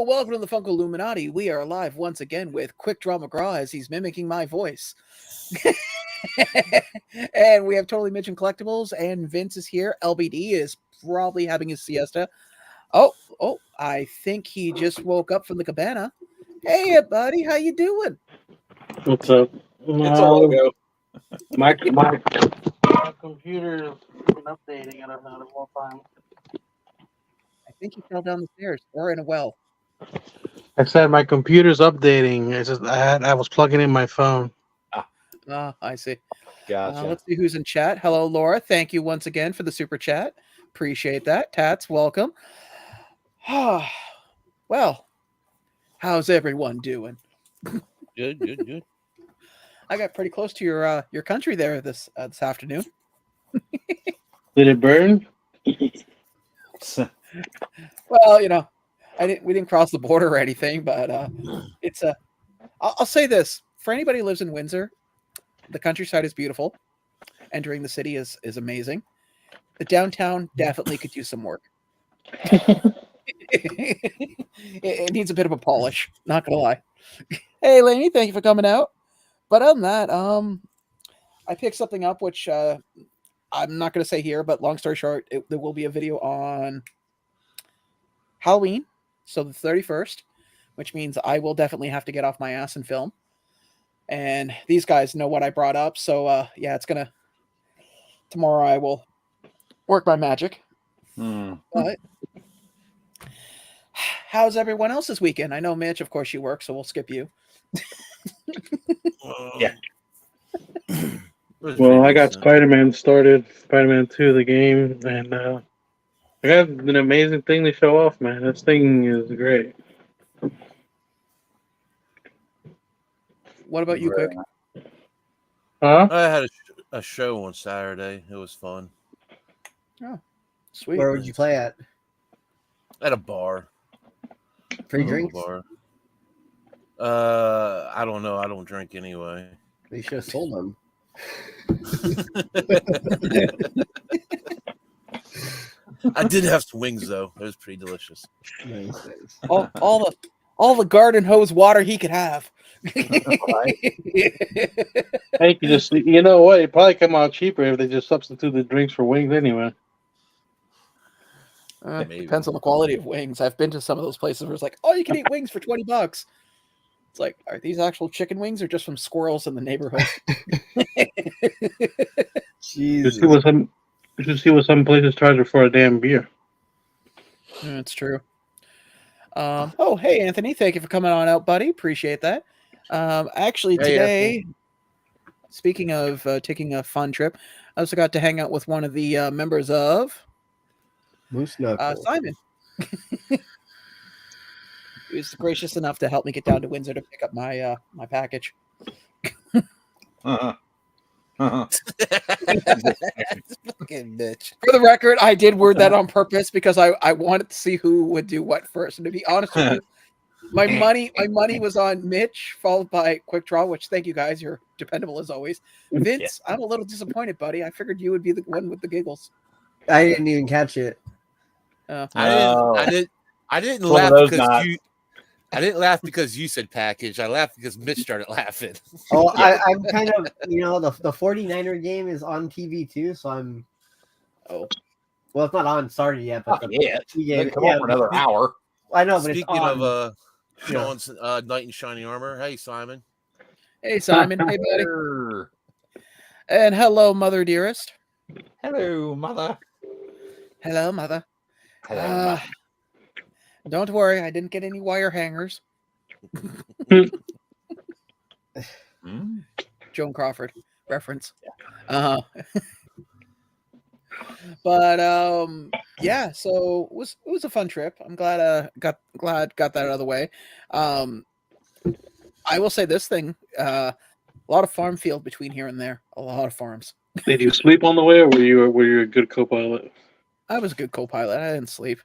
Welcome to the Funko Illuminati. We are live once again with Quickdraw McGraw as he's mimicking my voice. And we have Totally Mitchin Collectibles, and Vince is here. LBD is probably having his siesta. Oh, I think he just woke up from the cabana. Hey, buddy, how you doing? What's up? It's a logo. My computer is updating. I don't know the whole time. I think he fell down the stairs or in a well. I said my computer's updating. It's just I was plugging in my phone. I see. Gotcha. Let's see who's in chat. Hello, Laura. Thank you once again for the super chat. Appreciate that. Tats, welcome. Well, how's everyone doing? Good. I got pretty close to your country there this afternoon. Did it burn? Well, you know, we didn't cross the border or anything, but it's a. I'll say this: for anybody who lives in Windsor, the countryside is beautiful. Entering the city is amazing. The downtown definitely could use some work. It needs a bit of a polish. Not gonna lie. Hey, Lainey, thank you for coming out. But other than that, I picked something up which I'm not going to say here, but long story short, there will be a video on Halloween, so the 31st, which means I will definitely have to get off my ass and film. And these guys know what I brought up, so yeah, tomorrow I will work my magic. But how's everyone else this weekend? I know, Mitch, of course you work, so we'll skip you. Yeah. Well, I got Spider-Man started, Spider-Man 2, the game, and I got an amazing thing to show off, man. This thing is great. What about you, Quick? Huh? I had a show on Saturday. It was fun. Oh, sweet. Where would you play at? At a bar. Free drinks? Bar. I don't know. I don't drink anyway. They should have sold them. I did have some wings though. It was pretty delicious. Nice. all the garden hose water he could have. Hey, you know what? It'd probably come out cheaper if they just substitute the drinks for wings anyway. Depends on the quality of wings. I've been to some of those places where it's like, oh, you can eat wings for $20. It's like, are these actual chicken wings or just from squirrels in the neighborhood? Jesus. You should see what some places charge for a damn beer. That's true. Oh, hey, Anthony. Thank you for coming on out, buddy. Appreciate that. Actually, today, speaking of taking a fun trip, I also got to hang out with one of the members of Moose Knuckle. Simon. He was gracious enough to help me get down to Windsor to pick up my my package. Fucking bitch. For the record, I did word that on purpose because I wanted to see who would do what first. And to be honest with you, my money was on Mitch, followed by Quickdraw, which thank you guys, you're dependable as always. Vince, I'm a little disappointed, buddy. I figured you would be the one with the giggles. I didn't even catch it. I didn't laugh because you. I didn't laugh because you said package. I laughed because Mitch started laughing. Oh, I'm kind of, the 49er game is on TV too, so I'm. Oh, well, it's not on started yet, but Come on for another hour. I know, but speaking it's on. of Sean's knight in shining armor. Hey, Simon. Hey, Simon. Hey, buddy. And hello, mother dearest. Hello, mother. Hello, mother. Hello, mother. Don't worry, I didn't get any wire hangers. Joan Crawford reference. But yeah, so it was a fun trip. I'm glad got that out of the way. I will say this thing: a lot of farm field between here and there. A lot of farms. Did you sleep on the way, or were you a good co-pilot? I was a good co-pilot. I didn't sleep.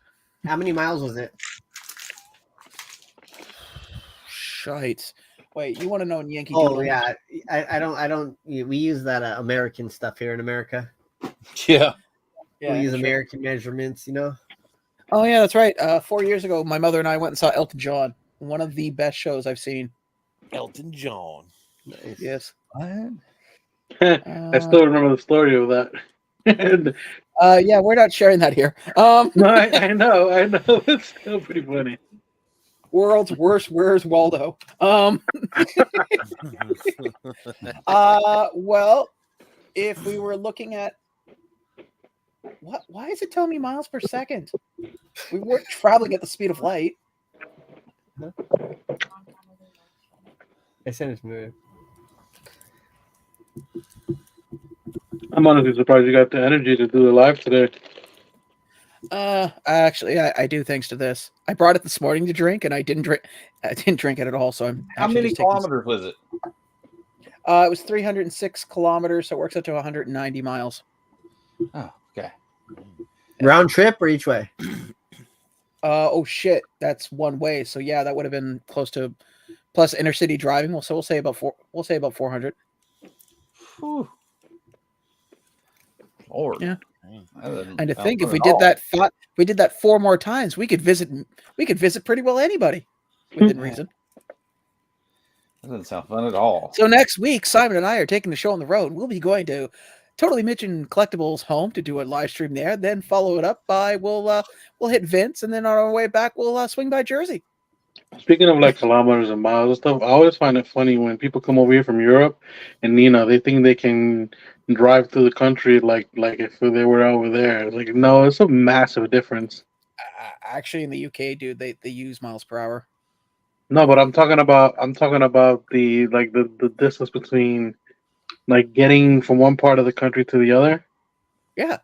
How many miles was it? Shite. Wait, you want to know in Yankee Oh Doodle? yeah, I don't. We use that American stuff here in America. Yeah. Yeah, we use sure. American measurements, you know. Oh yeah, that's right. 4 years ago, my mother and I went and saw Elton John. One of the best shows I've seen. Elton John. Nice. Yes. I still remember the story of that. Yeah, we're not sharing that here. No, I know. It's still pretty funny. World's worst. Where's Waldo? Well, if we were looking at what? Why is it telling me miles per second? We weren't traveling at the speed of light. I sent it to me. I'm honestly surprised you got the energy to do the live today. Actually, I do thanks to this. I brought it this morning to drink, and I didn't drink. I didn't drink it at all. So I'm. How many kilometers was it? It was 306 kilometers, so it works out to 190 miles. Oh, okay. Round trip or each way? Oh shit, that's one way. So yeah, that would have been close to plus intercity driving. Well, so we'll say about 400. Whew. Lord. Yeah. And to sound think if fun we at did all. that 4 more times, we could visit pretty well anybody within reason. That doesn't sound fun at all. So next week, Simon and I are taking the show on the road. We'll be going to Totally Mitchin Collectibles home to do a live stream there. Then follow it up by we'll hit Vince, and then on our way back we'll swing by Jersey. Speaking of like kilometers and miles and stuff, I always find it funny when people come over here from Europe, and they think they can drive through the country like if they were over there. Like, no, it's a massive difference. Actually, in the UK, dude, they use miles per hour. No, but I'm talking about the the distance between like getting from one part of the country to the other. Yeah,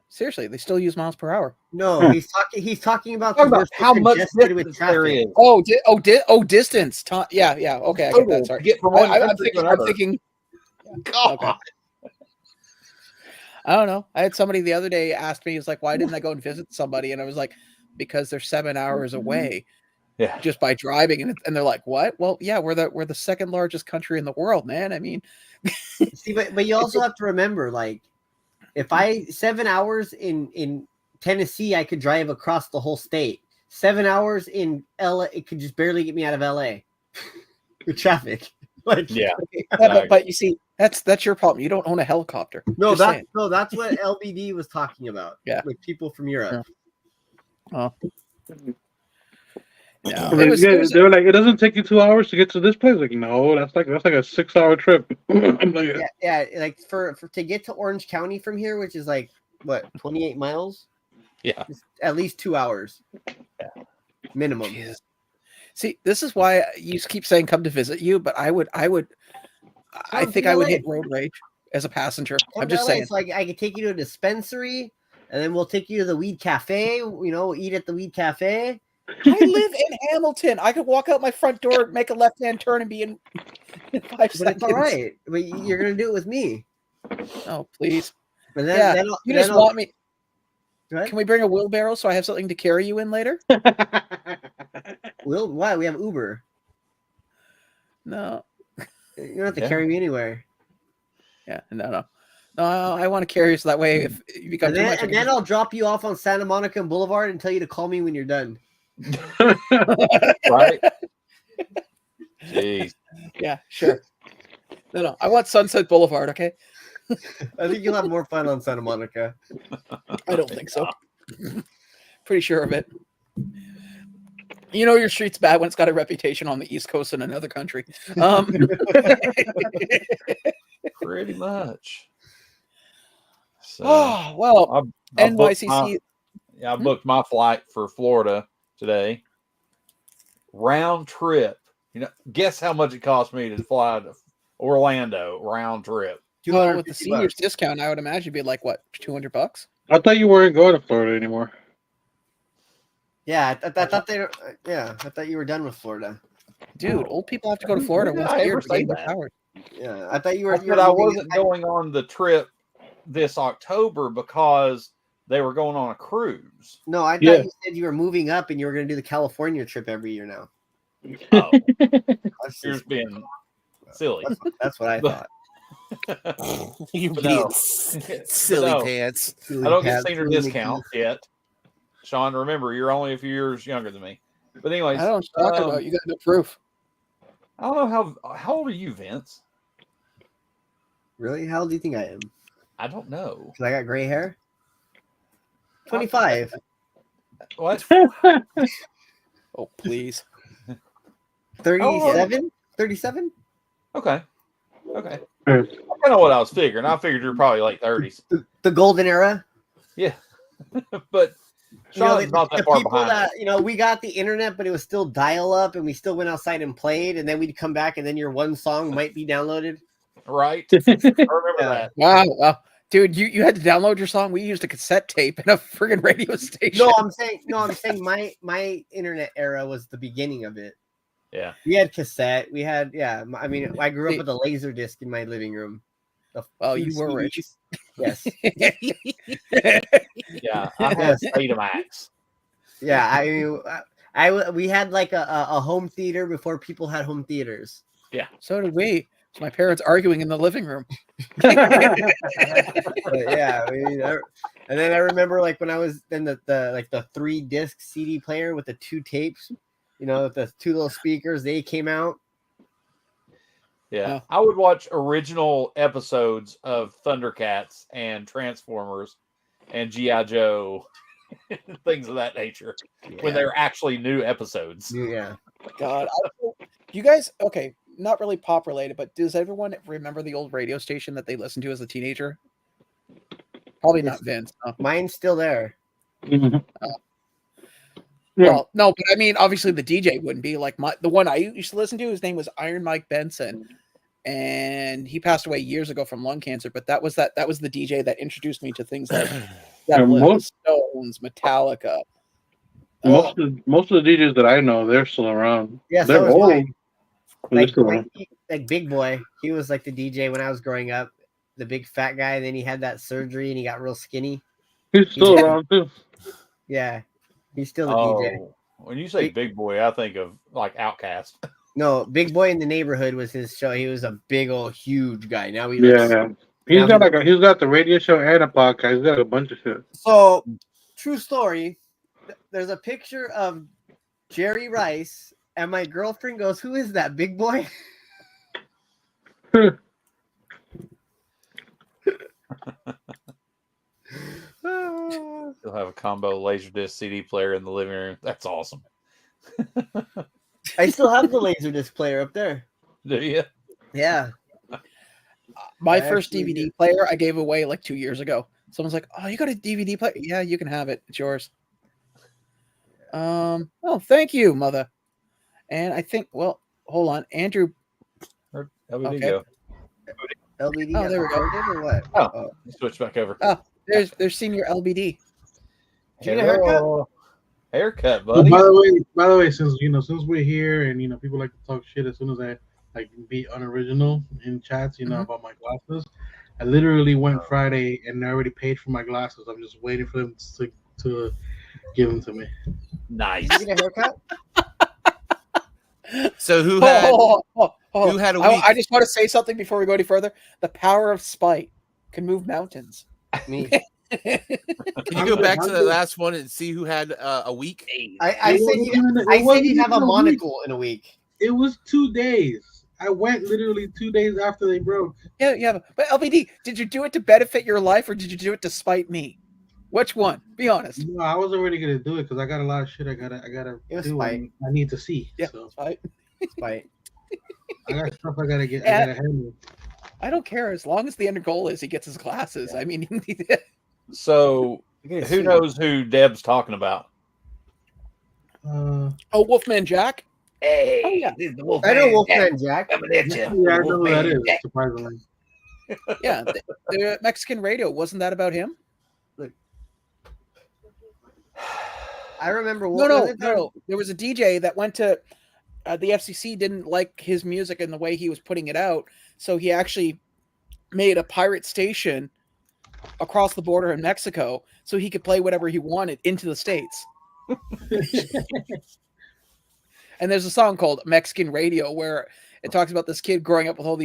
seriously, they still use miles per hour. No, he's talking about how much congested distance there is. Distance. Yeah. Okay, I get that. Sorry. Get from one I'm country to another. thinking. God. Okay. I don't know. I had somebody the other day ask me, "He's like, why didn't I go and visit somebody?" And I was like, "Because they're 7 hours away." Yeah. Just by driving, and they're like, "What?" Well, yeah, we're the second largest country in the world, man. I mean, see, but you also have to remember, like, if 7 hours in Tennessee, I could drive across the whole state. 7 hours in LA, it could just barely get me out of LA with traffic. Like, Yeah. but you see, that's your problem. You don't own a helicopter. No, Just saying. that's what LBD was talking about. Yeah, with people from Europe. Yeah. Oh. No, They were like, it doesn't take you 2 hours to get to this place. Like, no, that's like a 6 hour trip. I'm like, yeah, like for to get to Orange County from here, which is like what 28 miles. Yeah, it's at least 2 hours. Yeah, minimum. Jesus. See, this is why you keep saying come to visit you, but I think I would hit road rage as a passenger. I'm just saying. It's like I could take you to a dispensary, and then we'll take you to the weed cafe. We'll eat at the weed cafe. I live in Hamilton. I could walk out my front door, make a left-hand turn, and be in 5 seconds. But it's all right. But you're gonna do it with me. Oh, please. But then you just want me. What? Can we bring a wheelbarrow so I have something to carry you in later? Why? We have Uber. No. You don't have to carry me anywhere. Yeah, no. I want to carry you so that way if you become too much. And then I'll drop you off on Santa Monica and Boulevard and tell you to call me when you're done. Right? Jeez. Yeah, sure. No. I want Sunset Boulevard, okay? I think you'll have more fun on Santa Monica. I don't think so. Pretty sure of it. You know your street's bad when it's got a reputation on the East Coast in another country. Pretty much. So, oh, well, I NYCC. I booked my flight for Florida today. Round trip. Guess how much it cost me to fly to Orlando round trip. Well, with the seniors discount, I would imagine it'd be like what, $200? I thought you weren't going to Florida anymore. Yeah, I thought you were done with Florida. Dude, old people have to go to Florida once a year to gain their powers. Yeah, I thought you were. I said I wasn't going on the trip this October because they were going on a cruise. No, I thought you said you were moving up and you were going to do the California trip every year now. Oh, you're just being silly. That's what I thought. You silly pants. I don't get senior discount yet. Sean, remember, you're only a few years younger than me. But anyways, I don't talk about. You got no proof. I don't know how old are you, Vince? Really? How old do you think I am? I don't know. Because I got gray hair. 25. What? Oh, please. 37? 37? Okay. I know what I was figuring. I figured you're probably late 30s. The golden era? Yeah. But Sean's not that far behind. That, we got the internet, but it was still dial up, and we still went outside and played, and then we'd come back, and then your one song might be downloaded. Right. I remember that. Wow. Dude, you had to download your song. We used a cassette tape in a friggin' radio station. No, I'm saying my internet era was the beginning of it. Yeah. We had cassette. We had, I mean, I grew up with a laser disc in my living room. Oh, you were rich. Yes. Yeah, I had Betamax. Yeah, I mean, we had like a home theater before people had home theaters. Yeah. So did we. It's my parents arguing in the living room. Yeah, I mean, and then I remember like when I was in the 3-disc CD player with the 2 tapes, the 2 little speakers, they came out. Yeah, I would watch original episodes of Thundercats and Transformers and G.I. Joe, things of that nature, when they're actually new episodes. Yeah. God, you guys, okay, not really pop related, but does everyone remember the old radio station that they listened to as a teenager? Probably not Vince. No. Mine's still there. Well, no, but I mean, obviously the DJ wouldn't be like the one I used to listen to. His name was Iron Mike Benson, and he passed away years ago from lung cancer. But that was the DJ that introduced me to things like Stones, Metallica. Most of the DJs that I know, they're still around. Yeah, they're so old. Like Big Boy, he was like the DJ when I was growing up. The big fat guy. And then he had that surgery and he got real skinny. He's still around too. Yeah. He's still the DJ. When you say Big Boy, I think of like Outcast. No, Big Boy in the Neighborhood was his show. He was a big old huge guy. Now he's got the radio show and a podcast. He's got a bunch of shit. So, true story. There's a picture of Jerry Rice, and my girlfriend goes, "Who is that, Big Boy?" You'll have a combo Laserdisc CD player in the living room. That's awesome. I still have the Laserdisc player up there. Do you? Yeah. My first DVD player I gave away like 2 years ago. Someone's like, "Oh, you got a DVD player? Yeah, you can have it. It's yours." Oh, thank you, mother. And I think, well, hold on, Andrew. LBD go. LBD. Oh, there we go. Or what? Oh, switch back over. Oh, there's senior LBD. Did you get a haircut? Haircut, buddy. Well, by the way, since we're here and people like to talk shit as soon as I like be unoriginal in chats, about my glasses. I literally went Friday and I already paid for my glasses. I'm just waiting for them to give them to me. Nice. Did you get a haircut? So who had who had a week? I just want to say something before we go any further. The power of spite can move mountains. Me. Can you go back to the last one and see who had a week? I said you'd have a monocle in a week. It was 2 days. I went literally 2 days after they broke. Yeah. But LBD, did you do it to benefit your life or did you do it to spite me? Which one? Be honest. No, I was already gonna do it because I got a lot of shit I gotta do. Spite. I need to see. Yeah, so. Spite. Spite. I got stuff I gotta get. I gotta handle. I don't care as long as the end goal is he gets his glasses. Yeah. I mean, so who knows who Deb's talking about? Wolfman Jack. Hey, yeah. This is the Wolfman. I know Wolfman Jack. Yeah, I know who that is. Surprisingly. Yeah, the Mexican radio, wasn't that about him? I remember. No. There was a DJ that went to. the FCC didn't like his music and the way he was putting it out, so he actually made a pirate station across the border in Mexico so he could play whatever he wanted into the States. And there's a song called Mexican Radio where it talks about this kid growing up with all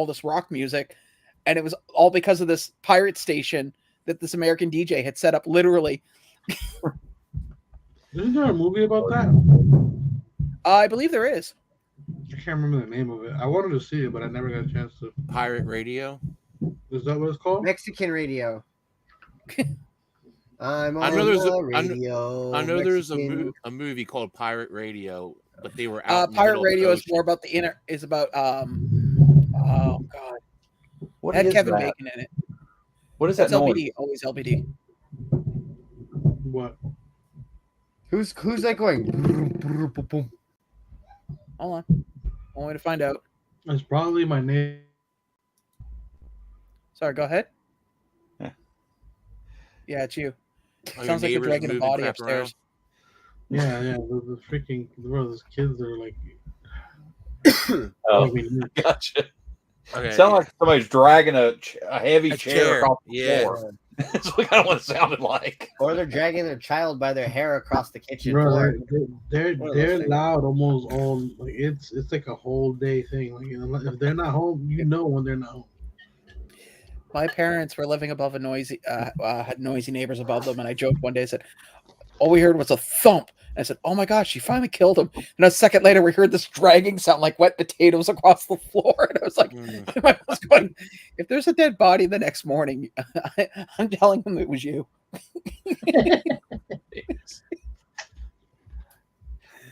this rock music, and it was all because of this pirate station that this American DJ had set up literally. Isn't there a movie about that? I believe there is. I can't remember the name of it. I wanted to see it, but I never got a chance to. Pirate Radio? Is that what it's called? Mexican Radio. I know there's a movie called Pirate Radio, but they were out. Pirate Radio is more about is about oh god. What had is Kevin that? Bacon in it. What is that? LBD, always LBD. What? Who's like going? Hold on. One way to find out. It's probably my name. Sorry, go ahead. Yeah. Yeah, it's you. Oh, Sounds like you're dragging a body upstairs. Yeah. The freaking those kids are like. Oh, gotcha. Okay. Sound like somebody's dragging a heavy chair across the floor. That's what kind of what it sounded like. Or they're dragging their child by their hair across the kitchen floor. They're loud almost all. Like it's like a whole day thing. Like if they're not home, you know when they're not home. My parents were living above a noisy, had noisy neighbors above them, and I joked one day. I said, "All we heard was a thump." And I said, "Oh my gosh, she finally killed him." And a second later, we heard this dragging sound like wet potatoes across the floor. And I was like, I was going, "If there's a dead body the next morning, I'm telling them it was you."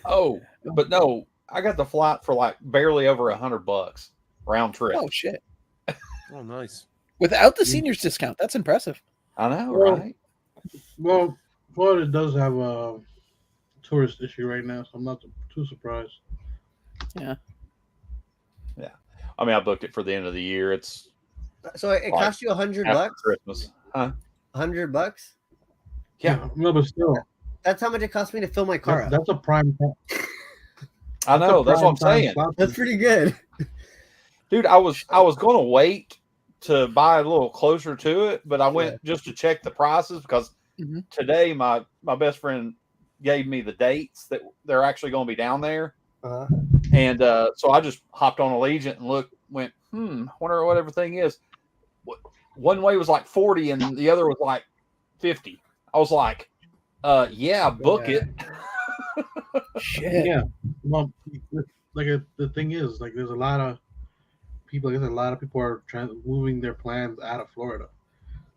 Oh, but no, I got the flight for like barely over $100 round trip. Oh shit! Oh, nice. Without the seniors discount, that's impressive. I know, right? Well, Florida does have a tourist issue right now, so I'm not too surprised. Yeah. I mean, I booked it for the end of the year. It's so it cost you $100 Christmas, huh? $100? Yeah, no, but still, that's how much it cost me to fill my car up. That's a prime. I know. That's what I'm saying. That's pretty good, dude. I was going to wait to buy a little closer to it, but I went just to check the prices because today my best friend gave me the dates that they're actually going to be down there. And so I just hopped on Allegiant and went, wonder what everything is. One way was like 40 and the other was like 50. I was like, book it. Shit. Yeah. Well, like the thing is, like, there's a lot of people. I guess a lot of people are moving their plans out of Florida.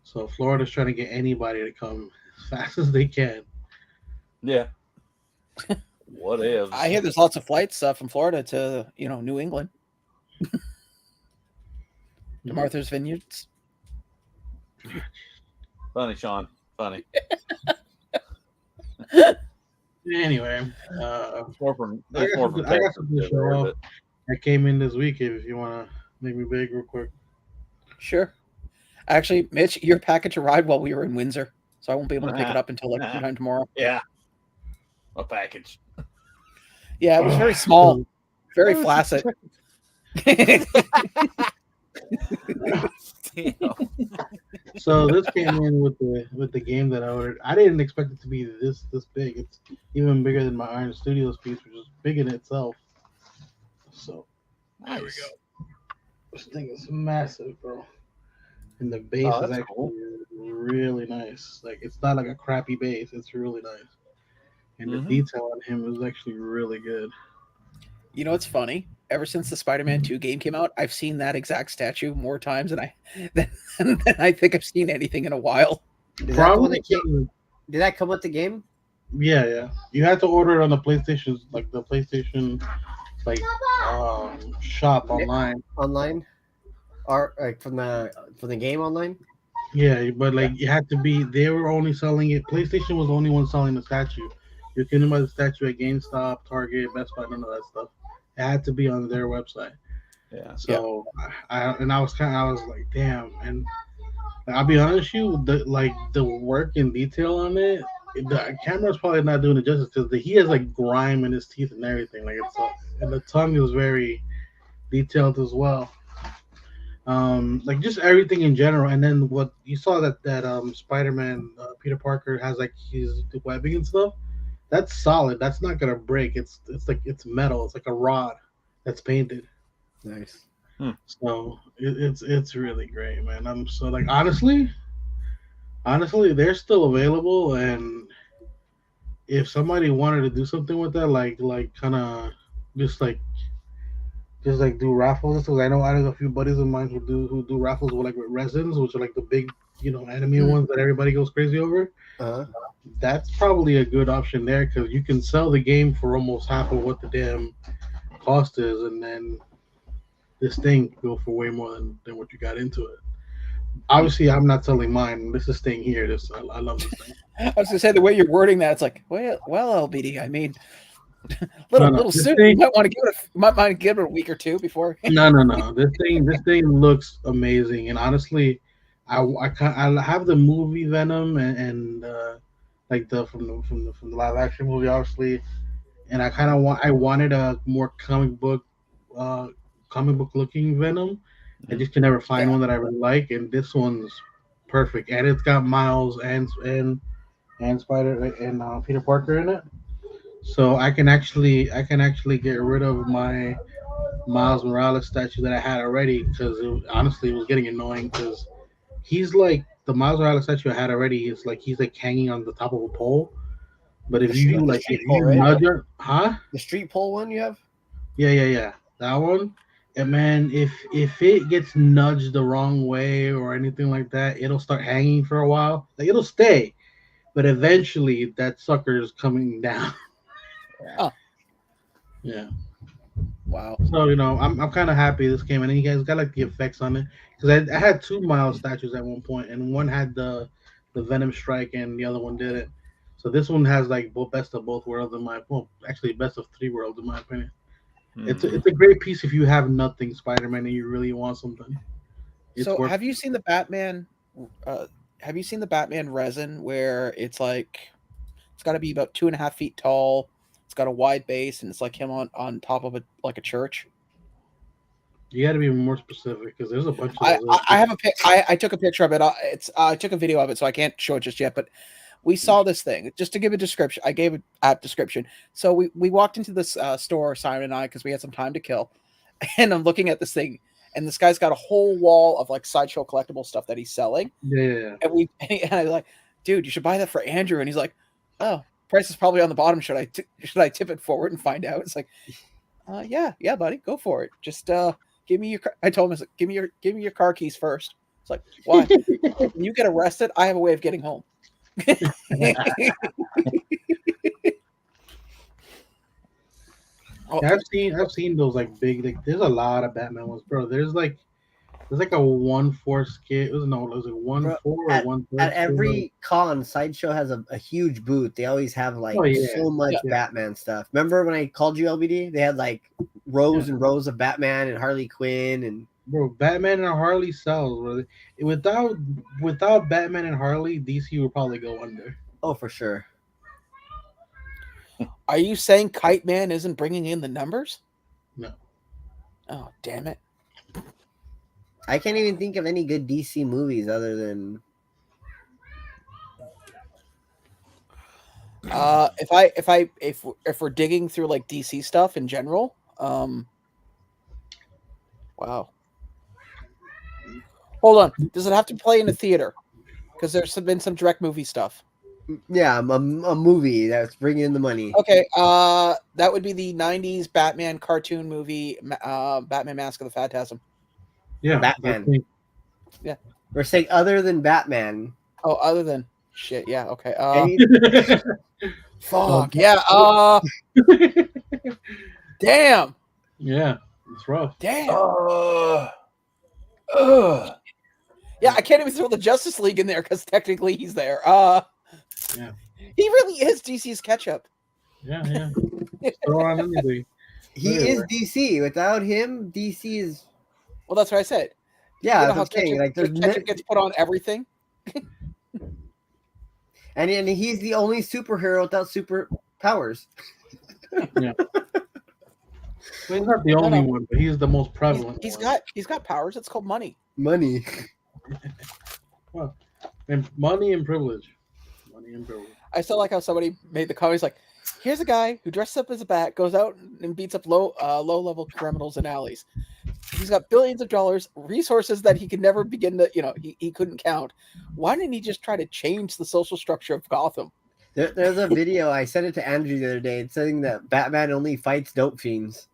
So Florida's trying to get anybody to come as fast as they can. Yeah. What if? I hear there's lots of flights from Florida to New England, to Martha's Vineyards. Funny, Sean. Funny. Anyway, I got something to show off. I came in this week. If you want to make me big real quick. Sure. Actually, Mitch, your package arrived while we were in Windsor, so I won't be able to pick it up until like sometime tomorrow. Yeah. A package. Yeah, it was very small, very flaccid. So this came in with the game that I ordered. I didn't expect it to be this big. It's even bigger than my Iron Studios piece, which is big in itself. So there we go. This thing is massive, bro. And the base is actually really nice. Like, it's not like a crappy base. It's really nice. And the detail on him is actually really good. You know what's funny? Ever since the Spider-Man 2 game came out, I've seen that exact statue more times than I think I've seen anything in a while. Did that come with the game? Yeah. You had to order it on the PlayStation, shop online. Online? Or like from the game online? Yeah, but like you had to be. They were only selling it. PlayStation was the only one selling the statue. You couldn't buy the statue at GameStop, Target, Best Buy, none of that stuff. It had to be on their website. Yeah. So I was like, damn. And I'll be honest with you, the work and detail on it, the camera's probably not doing it justice because he has like grime in his teeth and everything. Like and the tongue is very detailed as well. Like just everything in general. And then what you saw that Spider-Man Peter Parker has like his webbing and stuff. That's solid. That's not gonna break. It's like it's metal. It's like a rod that's painted. Nice. So it's really great, man. I'm so like honestly, they're still available, and if somebody wanted to do something with that, like kind of just like do raffles and stuff. I know a few buddies of mine who do raffles with resins, which are like the big anime ones that everybody goes crazy over. That's probably a good option there because you can sell the game for almost half of what the damn cost is, and then this thing can go for way more than what you got into it. Obviously, I'm not selling mine. This is staying here. I love this thing. I was gonna say the way you're wording that, it's like, well, LBD. I mean, little soon. You might want to give it a week or two before. No. This thing looks amazing, and honestly, I have the movie Venom and like from the live action movie, obviously, and I wanted a more comic book looking Venom. I just can never find one that I really like, and this one's perfect, and it's got Miles and Spider and Peter Parker in it. So I can actually get rid of my Miles Morales statue that I had already because honestly it was getting annoying because he's like the Miles Morales statue I had already is like he's like hanging on the top of a pole. But if you nudge it, the street pole one you have? Yeah, that one. And man, if it gets nudged the wrong way or anything like that, it'll start hanging for a while. Like it'll stay, but eventually that sucker is coming down. Oh. Yeah. Wow. So I'm kind of happy this came, and then you guys got like the effects on it because I had two Miles statues at one point, and one had the Venom strike, and the other one didn't. So this one has like best of both worlds actually best of three worlds in my opinion. It's a great piece if you have nothing Spider-Man and you really want something. Have you seen the Batman? Have you seen the Batman resin where it's like it's got to be about 2.5 feet tall? It's got a wide base and it's like him on top of a church. You got to be more specific because there's a bunch of. I have I took a picture of it. I took a video of it, so I can't show it just yet. But we saw this thing. Just to give a description, I gave an app description. So we walked into this store, Simon and I, because we had some time to kill. And I'm looking at this thing, and this guy's got a whole wall of like sideshow collectible stuff that he's selling. Yeah. And I was like, dude, you should buy that for Andrew. And he's like, oh, price is probably on the bottom. Should I tip it forward and find out? It's like, yeah, buddy, go for it. Just give me your. I told him, I was like, give me your car keys first. It's like, why? When you get arrested, I have a way of getting home. I've seen those like big. Like, there's a lot of Batman ones, bro. There's like a 1/4 scale. It was like 1/4 or 1/3. At every con, Sideshow has a huge booth. They always have like so much Batman stuff. Remember when I called you LBD? They had like rows and rows of Batman and Harley Quinn and. Bro, Batman and Harley sells. Bro. Without Batman and Harley, DC would probably go under. Oh, for sure. Are you saying Kite Man isn't bringing in the numbers? No. Oh, damn it. I can't even think of any good DC movies other than. If we're digging through like DC stuff in general, wow. Hold on. Does it have to play in a theater? Because there's been some direct movie stuff. Yeah, a movie that's bringing in the money. Okay, that would be the 90s Batman cartoon movie, Batman Mask of the Phantasm. Yeah, Batman. Yeah. We're saying other than Batman. Oh, other than shit, yeah, okay. Fuck, yeah. Damn. Yeah, it's rough. Damn. Yeah, I can't even throw the Justice League in there because technically he's there. Yeah. He really is DC's ketchup. Yeah. Throw on anything. He is DC. Without him, DC is. Well, that's what I said. Yeah, that's okay. Like ketchup gets put on everything. And he's the only superhero without superpowers. Yeah. Well, he's not the only one, but he's the most prevalent. He's one. got powers. It's called money. Money. Well, and money and privilege. Money and privilege. I still like how somebody made the comment. He's like, here's a guy who dresses up as a bat, goes out and beats up low level criminals in alleys. He's got billions of dollars, resources that he could never begin to, he couldn't count. Why didn't he just try to change the social structure of Gotham? There's a video, I sent it to Andrew the other day. It's saying that Batman only fights dope fiends.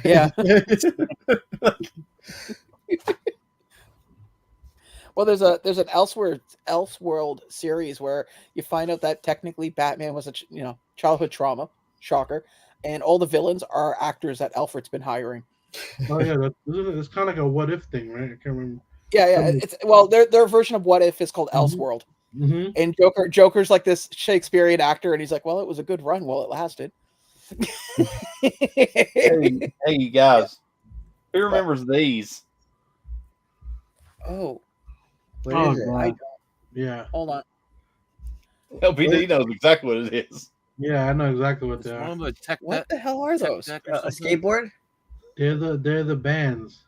Yeah. Well, there's an Elseworld series where you find out that technically Batman was a childhood trauma, shocker, and all the villains are actors that Alfred's been hiring. Oh yeah, it's kind of like a what if thing, right? I can't remember. Yeah. It's their version of what if is called Elseworld, and Joker's like this Shakespearean actor, and he's like, well, it was a good run while it lasted. Hey, you guys, who remembers these? Oh. What is it? I don't. Yeah. Hold on. LBD knows exactly what it is. Yeah, I know exactly what they are. What the hell are those? A skateboard? They're the bands.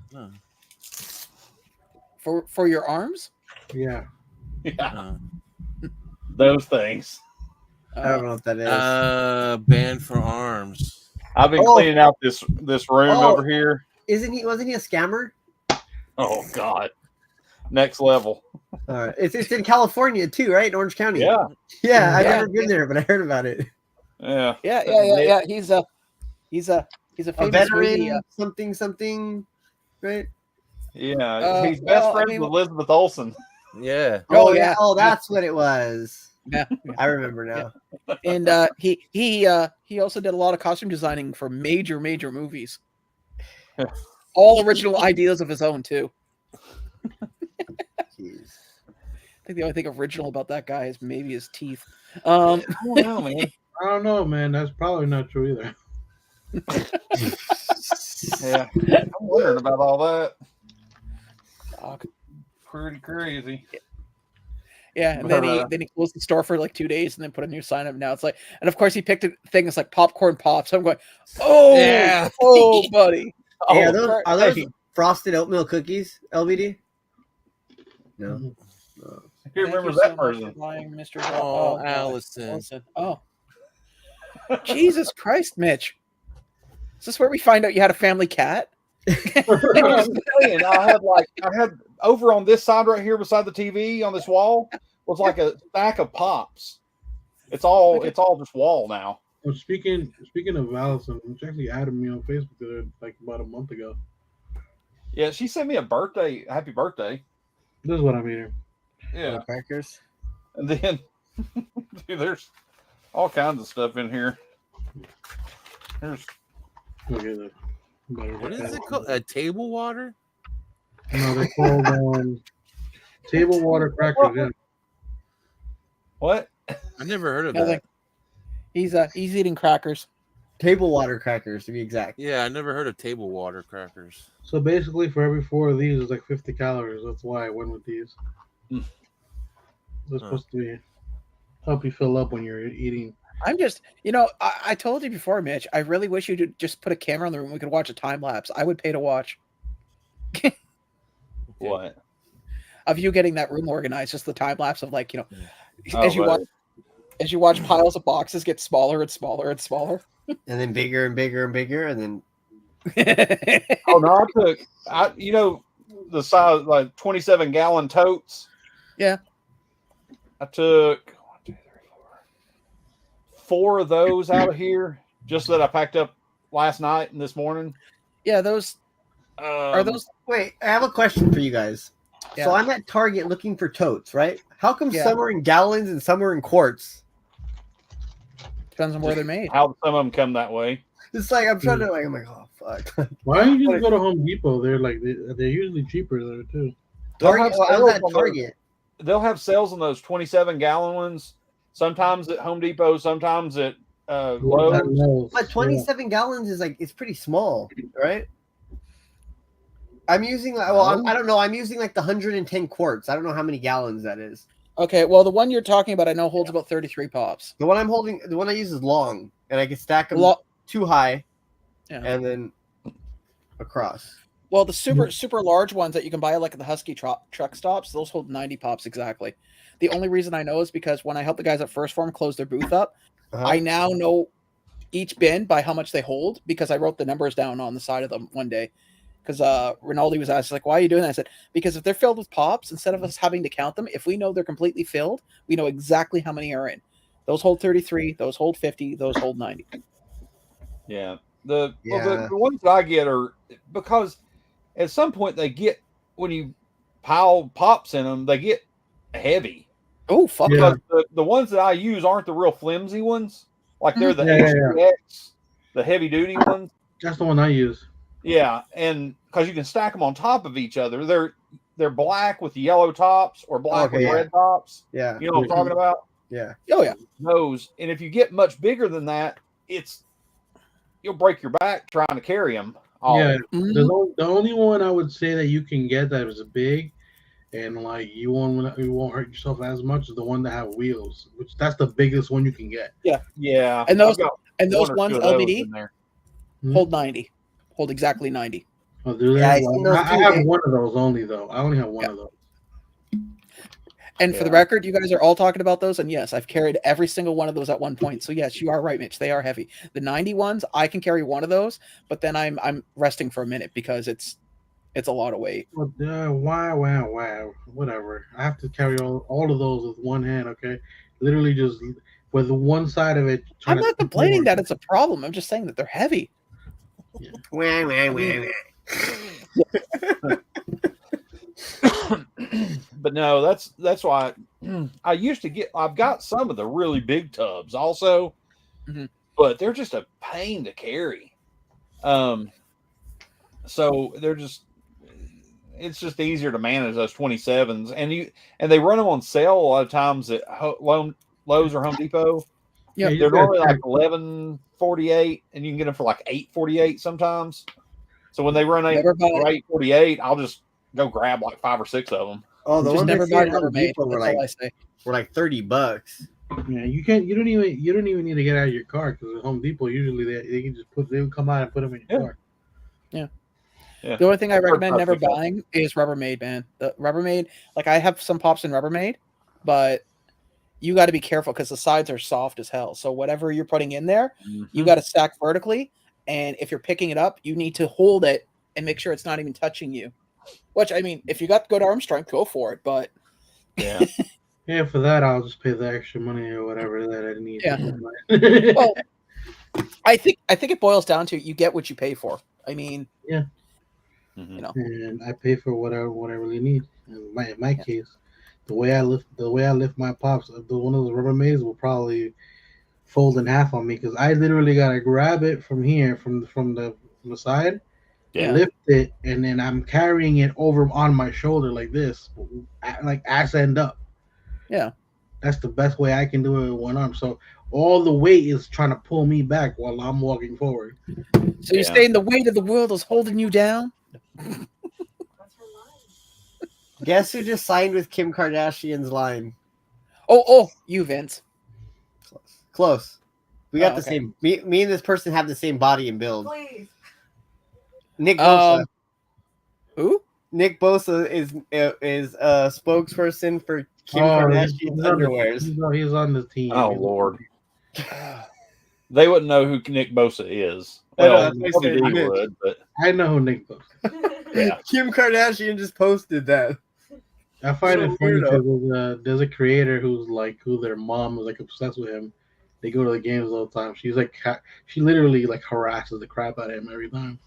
For your arms? Yeah. Yeah. Those things. I don't know what that is. Band for arms. I've been cleaning out this room over here. Wasn't he a scammer? Oh God. Next level. All right. It's in California too, right? In Orange County. Yeah. Yeah, I've never been there, but I heard about it. Yeah. Yeah. He's a famous veteran, something, right? Yeah. He's best friends with Elizabeth Olsen. Yeah. Oh yeah. Oh, that's what it was. Yeah. I remember now. And he also did a lot of costume designing for major movies. All original ideas of his own too. Jeez. I think the only thing original about that guy is maybe his teeth. I don't know, man. I don't know, man. That's probably not true either. Yeah. I'm wondering about all that. Fuck. Pretty crazy. Yeah, and then he closed the store for like 2 days and then put a new sign up. Now it's like, and of course he picked a thing that's like popcorn pops. So I'm going, oh yeah, oh buddy. Hey, are those frosted oatmeal cookies, LBD? No. Who remembers that person? Mr. Oh, Allison. Oh. Jesus Christ, Mitch. Is this where we find out you had a family cat? I had over on this side right here beside the TV on this wall was like a stack of pops. It's all just wall now. Well, speaking of Allison, she actually added me on Facebook like about a month ago. Yeah, she sent me a happy birthday. This is what I'm eating. Yeah, crackers. And then dude, there's all kinds of stuff in here. There's what is it called? A table water? No, they're called table water crackers. Yeah. What? I never heard of that. He's eating crackers. Table water crackers, to be exact. Yeah, I never heard of table water crackers. So basically, for every 4 of these, it's like 50 calories. That's why I went with these. They're supposed to help you fill up when you're eating. I'm just, I told you before, Mitch, I really wish you could just put a camera in the room. We could watch a time lapse. I would pay to watch. What? Of you getting that room organized, just the time lapse of like, as you watch piles of boxes get smaller and smaller and smaller. And then bigger and bigger and bigger, and then oh no, the size like 27-gallon totes. Yeah. I took 1, 2, 3, 4 of those out of here, just that I packed up last night and this morning. Yeah, those are those. Wait, I have a question for you guys. Yeah. So I'm at Target looking for totes, right? How come some are in gallons and some are in quarts? Depends on where they're made. How some of them come that way. It's like I'm trying to I'm like, oh fuck. Why don't you just go to Home Depot? They're usually cheaper there too. Target, I was at Target. They'll have sales on those 27-gallon ones. Sometimes at Home Depot, sometimes at Lowe's. But 27 gallons is it's pretty small, right? I'm using I don't know. I'm using like the 110 quarts. I don't know how many gallons that is. Okay, well, the one you're talking about, I know holds about 33 pops. The one I'm holding, the one I use is long, and I can stack them too high, and then across. Well, the super large ones that you can buy, like at the Husky truck stops, those hold 90 pops exactly. The only reason I know is because when I help the guys at First Form close their booth up, I now know each bin by how much they hold because I wrote the numbers down on the side of them one day. Because Rinaldi was asked, like, why are you doing that? I said, because if they're filled with pops, instead of us having to count them, if we know they're completely filled, we know exactly how many are in. Those hold 33, those hold 50, those hold 90. Yeah. The ones that I get are because at some point they get, when you pile pops in them, they get heavy. Oh, fuck. Because the ones that I use aren't the real flimsy ones. Like they're the HPX, the heavy duty ones. That's the one I use. Yeah, and because you can stack them on top of each other. They're black with yellow tops or black with red tops. Yeah. You know what I'm talking about? Yeah. Oh, yeah. Those. And if you get much bigger than that, you'll break your back trying to carry them. Yeah. The only one I would say that you can get that is big and like you won't hurt yourself as much as the one that have wheels, which that's the biggest one you can get. Yeah. Yeah. And those ones LBD hold 90. Hold exactly 90. Oh, do they? I have one of those only though. I only have one of those. And for the record, you guys are all talking about those, and yes, I've carried every single one of those at one point. So yes, you are right, Mitch. They are heavy. The 90 ones, I can carry one of those, but then I'm resting for a minute because it's a lot of weight. Well, wow, whatever. I have to carry all of those with one hand. Okay, literally just with one side of it. I'm not complaining that it's a problem. I'm just saying that they're heavy. Yeah. But no, that's why I used to get. I've got some of the really big tubs also, but they're just a pain to carry. So it's just easier to manage those 27s, and they run them on sale a lot of times at Lowe's or Home Depot. Yeah, they're normally like $11.48, and you can get them for like $8.48 sometimes. So when they run $8.48, I'll just go grab like 5 or 6 of them. Oh, the ones never buy Home Depot were like $30. Yeah, you don't even need to get out of your car because at Home Depot usually they can just they'll come out and put them in your car. Yeah. The only thing I recommend never buying is Rubbermaid, man. The Rubbermaid, like I have some pops in Rubbermaid, but you got to be careful because the sides are soft as hell. So whatever you're putting in there, you got to stack vertically. And if you're picking it up, you need to hold it and make sure it's not even touching you. Which, I mean, if you got good arm strength, go for it. But yeah, yeah, for that I'll just pay the extra money or whatever that I need. Yeah. Well, I think it boils down to you get what you pay for. I mean, yeah. You know, and I pay for what I really need. In my case, the way I lift my pops, one of those Rubbermaids will probably fold in half on me because I literally gotta grab it from here, from the side, lift it, and then I'm carrying it over on my shoulder like this, like ass end up. Yeah, that's the best way I can do it with one arm. So all the weight is trying to pull me back while I'm walking forward. So you're saying the weight of the world is holding you down? Guess who just signed with Kim Kardashian's line? Oh, you, Vince. Close. We got the same. Me and this person have the same body and build. Please. Nick Bosa. Who? Nick Bosa is a spokesperson for Kim Kardashian's underwears. He's on the team. Oh Lord. They wouldn't know who Nick Bosa is. Well, would, but I know who Nick Bosa. Yeah. Kim Kardashian just posted that. I find it funny because there's a creator who their mom was like obsessed with him. They go to the games all the time. She's like, she literally like harasses the crap out of him every time.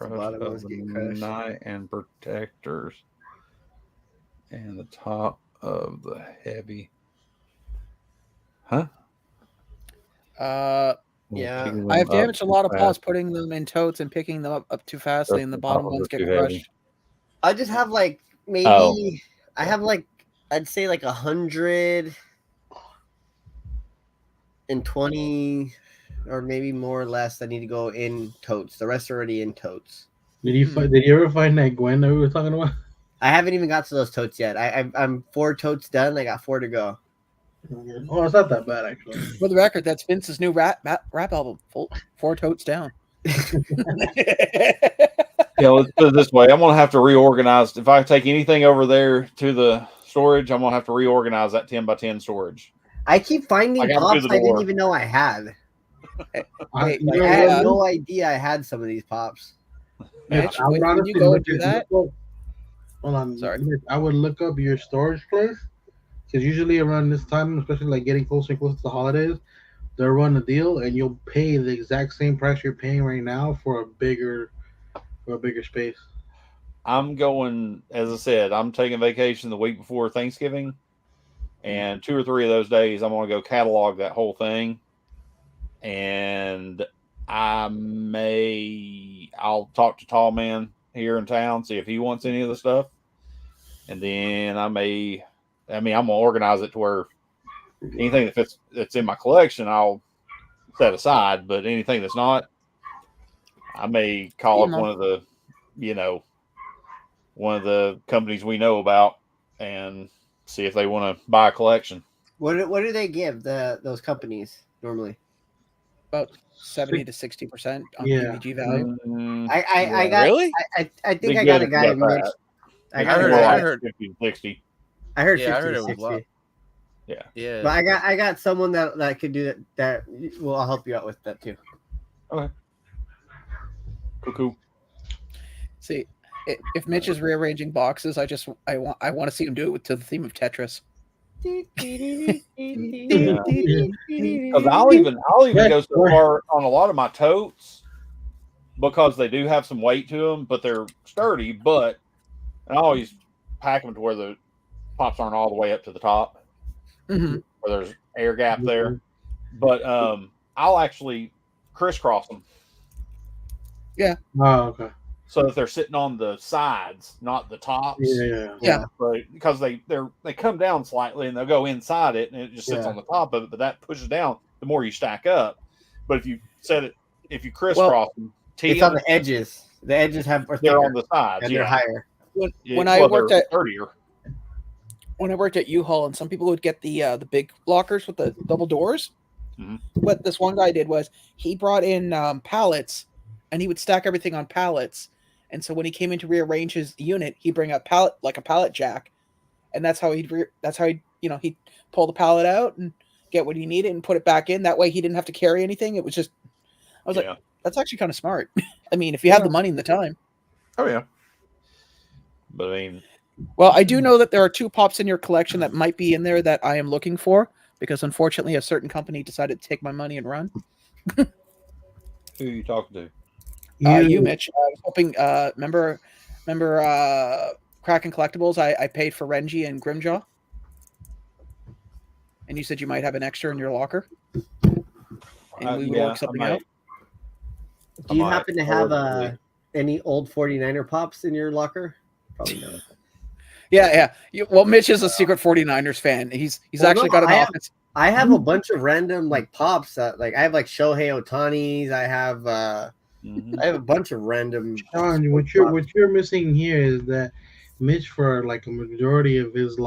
A lot of those get crushed. Night and protectors, and the top of the heavy. Huh? Yeah, I have damaged a lot of paws putting them in totes and picking them up too fastly, and the bottom ones get crushed. I just have like maybe I have like I'd say like 120 or maybe more or less. I need to go in totes. The rest are already in totes. Did you ever find that Gwen that we were talking about? I haven't even got to those totes yet. I'm 4 totes done. I got 4 to go. Oh, it's not that bad actually. For the record, that's Vince's new rap album. 4 totes down. Yeah, let's put it this way. I'm gonna have to reorganize. If I take anything over there to the storage, I'm gonna have to reorganize that 10 by 10 storage. I keep finding pops I didn't even know I had. I had no idea I had some of these pops. Mitch, when you go and do that, hold on. Sorry, I would look up your storage place because usually around this time, especially like getting closer and closer to the holidays, they'll run a deal and you'll pay the exact same price you're paying right now for a bigger space. I'm going, as I said, I'm taking vacation the week before Thanksgiving, and 2 or 3 of those days I'm going to go catalog that whole thing, and I'll talk to Tall Man here in town, see if he wants any of the stuff, and then I'm going to organize it to where anything that's in my collection I'll set aside, but anything that's not, I may call up one of the companies we know about and see if they want to buy a collection. What do they give those companies normally? About 70 to 60% on PVG value. I got really. I think I got a guy. Mitch. I heard 50, 60. I heard 50 I heard to it was 60. low. Yeah. But I got someone that could do that will I'll help you out with that too. Okay. Cool. See, if Mitch is rearranging boxes, I want to see him do it to the theme of Tetris. Because I'll even go so far on a lot of my totes because they do have some weight to them, but they're sturdy. But I always pack them to where the pops aren't all the way up to the top, where there's air gap there. But I'll actually crisscross them. Yeah. Oh, okay. So that they're sitting on the sides, not the tops. Yeah. But because they come down slightly and they'll go inside it and it just sits on the top of it, but that pushes down the more you stack up. But if you crisscross them, it's on the edges. The edges they're on the sides, and they're higher. When I worked at U-Haul, and some people would get the big lockers with the double doors. What this one guy did was he brought in pallets, and he would stack everything on pallets. And so when he came in to rearrange his unit, he'd bring a pallet jack, and that's how he'd pull the pallet out and get what he needed and put it back in. That way he didn't have to carry anything. It was just, I was like, that's actually kind of smart. I mean, if you have the money and the time. Oh yeah. But I mean, well, I do know that there are 2 pops in your collection that might be in there that I am looking for, because unfortunately a certain company decided to take my money and run. Who are you talking to? You, Mitch. I was hoping. Remember, Kraken Collectibles. I paid for Renji and Grimjaw, and you said you might have an extra in your locker, and we would work something out. Do you happen to have any old 49er pops in your locker? Probably not. Yeah. Well, Mitch is a secret 49ers fan. He's actually got an office. I have a bunch of random pops that I have Shohei Ohtani's. I have a bunch of random. Sean, what you're missing here is that Mitch, for a majority of his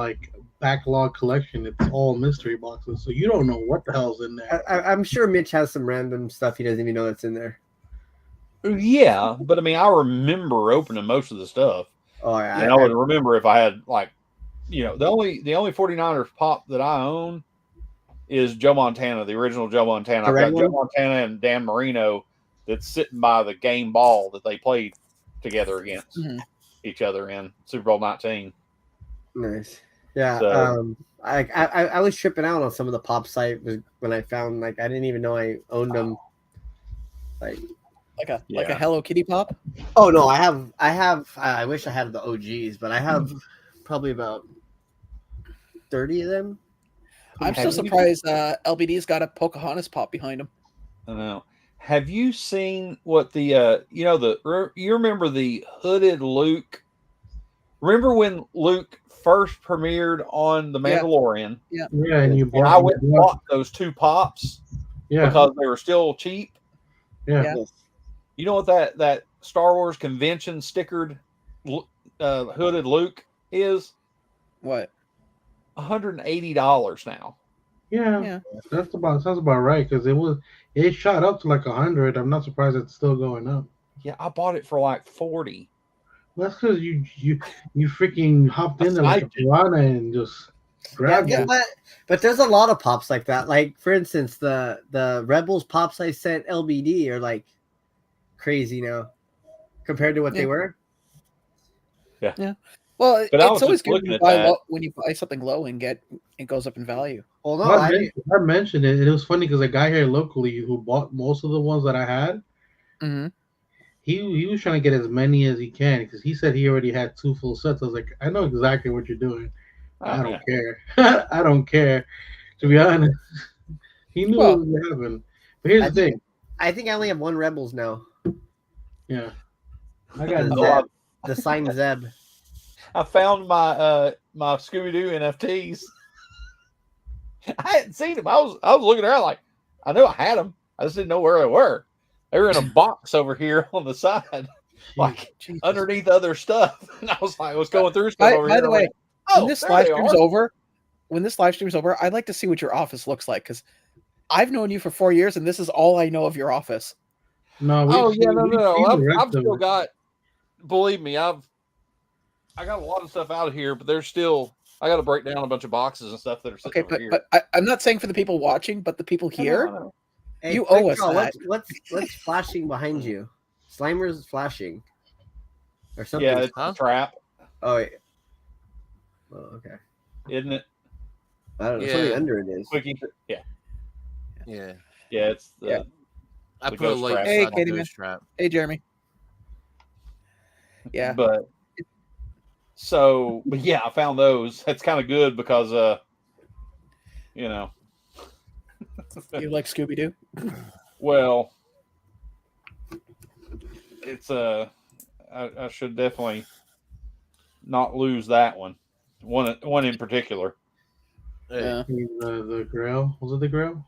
backlog collection, it's all mystery boxes, so you don't know what the hell's in there. I'm sure Mitch has some random stuff he doesn't even know that's in there. Yeah, but I mean, I remember opening most of the stuff. Oh yeah, and I would remember if I had the only 49ers pop that I own is Joe Montana, the original Joe Montana. I've got Joe Montana and Dan Marino that's sitting by the game ball that they played together against each other in Super Bowl 19. Nice. Yeah. So, I was tripping out on some of the pop site when I found I didn't even know I owned them. Like a Hello Kitty pop? Oh no, I wish I had the OGs, but I have probably about 30 of them. I'm still surprised LBD's got a Pocahontas pop behind him. I know. Have you seen what you remember the hooded Luke? Remember when Luke first premiered on The Mandalorian? Yeah. And I went and bought those 2 pops because they were still cheap. Yeah. You know what that Star Wars convention stickered hooded Luke is? What? $180 now. Yeah, sounds about right because it shot up to like 100. I'm not surprised it's still going up. Yeah, I bought it for like 40. Well, that's because you freaking hopped in there like a piranha and just grabbed it. But there's a lot of pops like that. Like for instance, the Rebels pops I sent LBD are like crazy now compared to what they were. Yeah. Well, but it's always good when you buy something low and it goes up in value. Well, no, I mentioned it. It was funny because a guy here locally who bought most of the ones that I had, he was trying to get as many as he can because he said he already had 2 full sets. I was like, I know exactly what you're doing. I don't care. I don't care. To be honest, he knew what was happening. But here's the thing. I think I only have 1 Rebels now. Yeah, I got the signed Zeb. I found my my Scooby-Doo NFTs. I hadn't seen them. I was looking around like I knew I had them. I just didn't know where they were. They were in a box over here on the side, like underneath other stuff. And I was like, I was going through stuff over here. By the way, when this live stream's over, I'd like to see what your office looks like because I've known you for 4 years, and this is all I know of your office. No. I've still got. Believe me, I got a lot of stuff out of here, but there's still. I got to break down a bunch of boxes and stuff that are sitting over here. But I'm not saying for the people watching, but the people here. Hey, you owe us that. What's flashing behind you? Slimer's flashing, or something. Yeah, it's a trap. Oh, yeah. Oh, okay. Isn't it? I don't know. Something under it is. Yeah. It's the. I put a light inside the ghost trap. Hey, Jeremy. Yeah. But yeah, I found those. That's kind of good because, you know. You like Scooby-Doo? Well, it's I should definitely not lose that one. One in particular. Yeah. The Grail. Was it the Grail?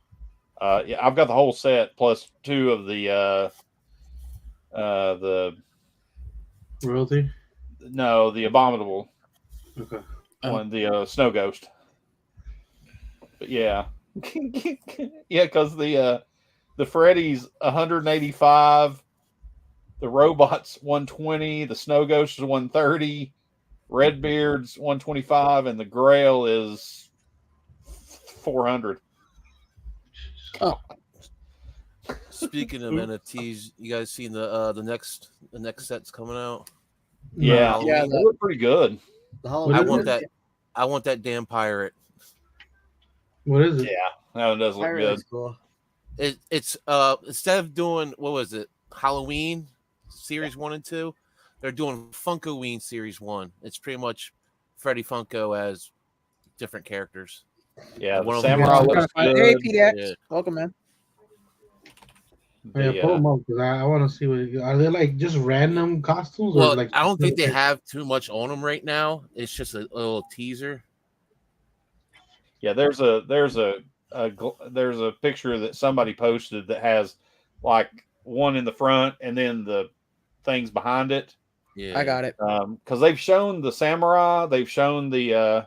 Yeah, I've got the whole set plus 2 of the Royalty. No, the Abominable. Okay. One, the Snow Ghost. But yeah. Yeah, because the Freddy's 185, the Robot's 120, the Snow Ghost is 130, Redbeard's 125, and the Grail is 400. Oh. Speaking of NFTs, you guys seen the next set's coming out? Yeah, they look pretty good. I want that damn pirate. What is it? Yeah, that does look good. Cool. It's instead of doing what was it, Halloween series 1 and 2, they're doing Funkoween series 1. It's pretty much Freddy Funko as different characters. Yeah, one Samurai looks good. Hey, PDX, welcome, man. Pull them up because I want to see what are they like. Just random costumes? Well, or like I don't think they have too much on them right now. It's just a little teaser. Yeah, there's a picture that somebody posted that has like one in the front and then the things behind it. Yeah, I got it. Because they've shown the samurai, they've shown the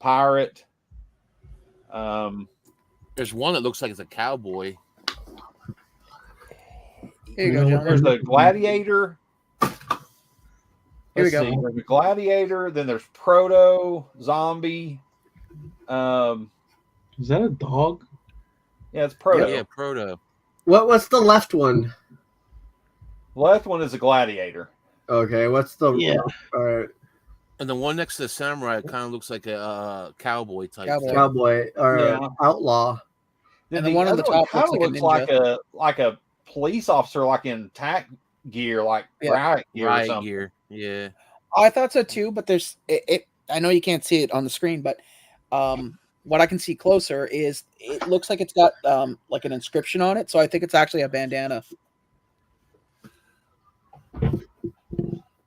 pirate. There's one that looks like it's a cowboy. Here you go, John. There's the gladiator. Here we go. There's the gladiator. Then there's proto zombie. Is that a dog? Yeah, it's proto. Yeah, proto. What's the left one? The left one is a gladiator. Okay, what's the all right. And the one next to the samurai kind of looks like a cowboy type. Cowboy or outlaw. And the one on the top kind of looks like a police officer, like in tack gear, like riot gear or something. Gear. Yeah. I thought so too, but there's it. I know you can't see it on the screen, but what I can see closer is it looks like it's got like an inscription on it. So I think it's actually a bandana.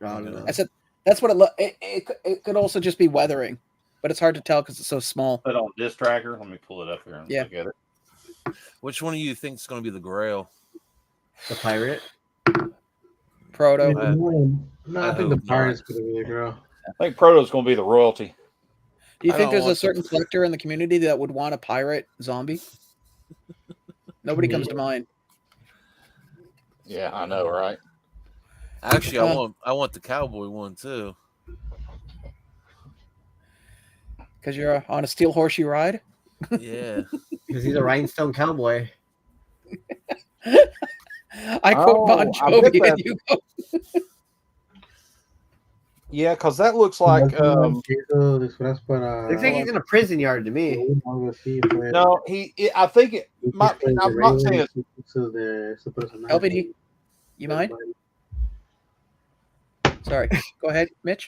I said that's what it could also just be weathering, but it's hard to tell because it's so small. Put on this tracker. Let me pull it up here and look at it. Which one of you thinks is going to be the Grail? The pirate. Proto. I think the hope pirate's not. gonna be the girl. I think Proto's going to be the royalty. Do you I think don't there's a want certain collector in the community that would want a pirate zombie? Nobody comes to mind. Yeah, I know, right? Actually, I want the cowboy one too. Because you're on a steel horse you ride? Yeah. Because he's a rhinestone cowboy. I quote Bon I bet Jovi that- and you go. Yeah, because that looks like Looks like he's in a prison yard to me. no. I think it might. I'm not saying it's LBD, you mind? Sorry. Go ahead, Mitch.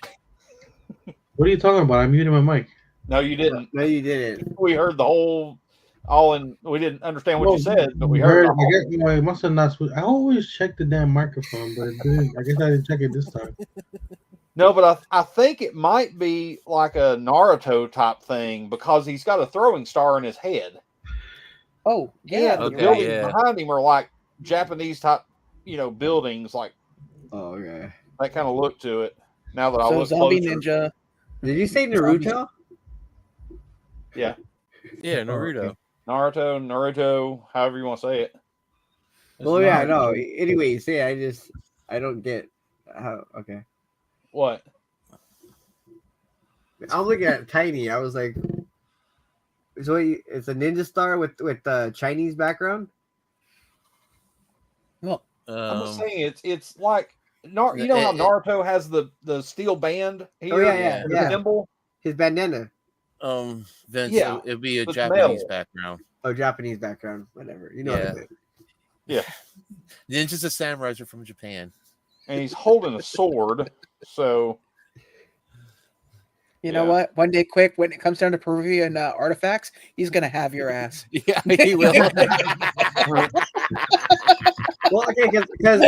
What are you talking about? I'm muting my mic. no. You didn't. No, you didn't. We heard the whole. We didn't understand what you said, but we heard. I must have not. I always check the damn microphone, but it didn't. I guess I didn't check it this time. No, but I think it might be like a Naruto type thing because he's got a throwing star in his head. Oh, yeah. And the Okay, buildings yeah. behind him are like Japanese type, buildings like Oh, okay. that kind of look to it. Now that I So look zombie closer. ninja. Did you say Naruto? Yeah, Naruto. Naruto, however you want to say it. Well, yeah, no. Anyways, yeah, I don't get how. Okay. What? I'm looking at Tiny. I was like, so it's a ninja star with Chinese background. Well, I'm just saying it's like you know how Naruto has the steel band here. Oh yeah. The symbol. His bandana. Vince, Yeah, it'd be a it's Japanese metal. background. Oh, Japanese background. Whatever. You know what I mean. Yeah, Ninjas and samurais are from Japan. and he's holding a sword. So you know what? One day, quick, when it comes down to Peruvian artifacts, he's gonna have your ass. Yeah, he will. Well, okay, because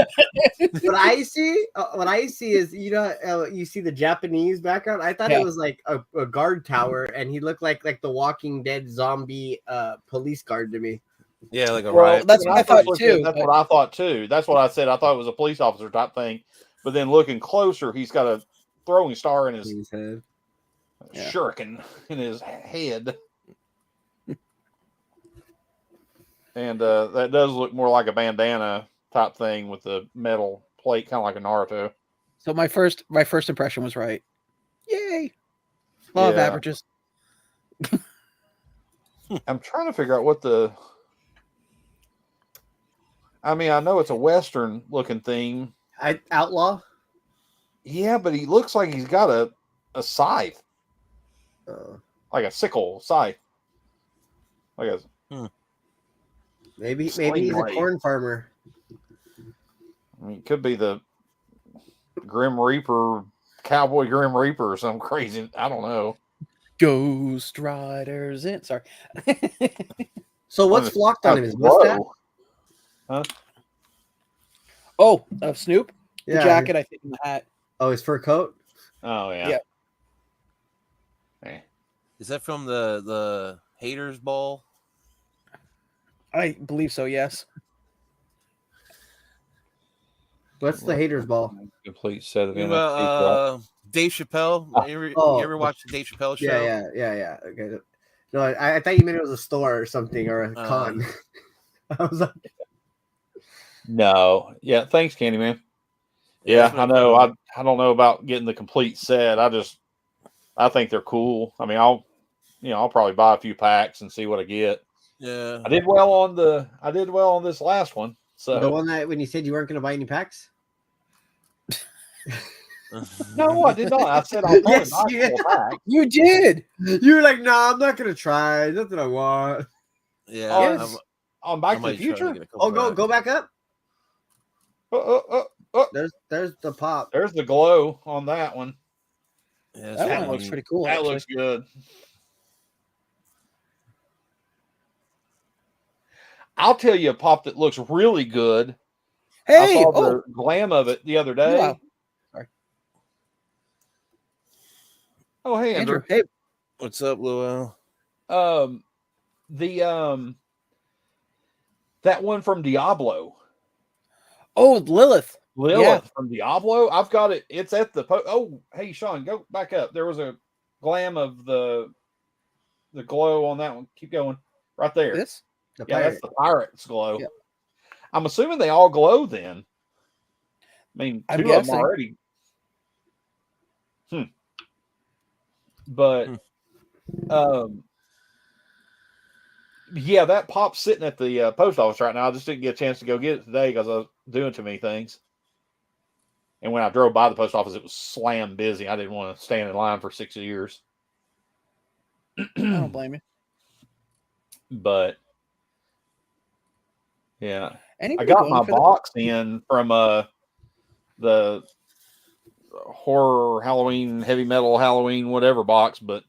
what I see is you see the Japanese background. I thought it was like a guard tower, and he looked like the Walking Dead zombie police guard to me. Yeah, like a well, riot. That's what I thought too. That's what I thought too. That's what I said. I thought it was a police officer type thing, but then looking closer, he's got a throwing star in his head. shuriken in his head. And that does look more like a bandana type thing with the metal plate, kind of like a Naruto. So my first impression was right. Yay! Law of averages. I'm trying to figure out what the. I mean, I know it's a Western looking theme. Outlaw. Yeah, but he looks like he's got a scythe, like a sickle scythe, like a. Maybe he's a corn farmer. I mean, it could be the Grim Reaper, Cowboy Grim Reaper, or something crazy. I don't know. Ghost Riders in. Sorry. So what's flocked on him? His mustache? Huh? Oh, Snoop. The Yeah. jacket, I think, and the hat. Oh, his fur coat. Oh yeah. Yeah. Hey. Is that from the Haters Ball? I believe so. Yes. What's the haters ball? Complete set of Dave Chappelle. You ever watch the Dave Chappelle show? Yeah. Okay. No, I thought you meant it was a store or something or a con. I was like, no. Yeah. Thanks, Candyman. Yeah, I know. I don't know about getting the complete set. I think they're cool. I mean, I'll probably buy a few packs and see what I get. Yeah. I did well on this last one. So the one that when you said you weren't going to buy any packs. No, I did not. I said I'll probably Yes, buy you a full pack. You did. You were like, "Nah, I'm not going to try. Nothing I want." Yeah. Yes. On Back to the Future. Go back up. There's the pop. There's the glow on that one. Yeah, That one looks pretty cool. That actually. looks good. I'll tell you a pop that looks really good. Hey, I saw the glam of it the other day. Wow. Sorry. Oh, hey, Andrew. Hey, what's up, Luau? That one from Diablo. Oh, Lilith. Lilith from Diablo. I've got it. It's at the oh, hey Sean, go back up. There was a glam of the glow on that one. Keep going. Right there. This? That's the pirate's glow. Yep. I'm assuming they all glow then. I mean, I'm 2 of them guessing. already. But yeah, that pop's sitting at the post office right now. I just didn't get a chance to go get it today because I was doing too many things. And when I drove by the post office, it was slam busy. I didn't want to stand in line for 6 years. I don't blame you. But yeah, Anybody I got going my for box in from the horror Halloween, heavy metal Halloween, whatever box, but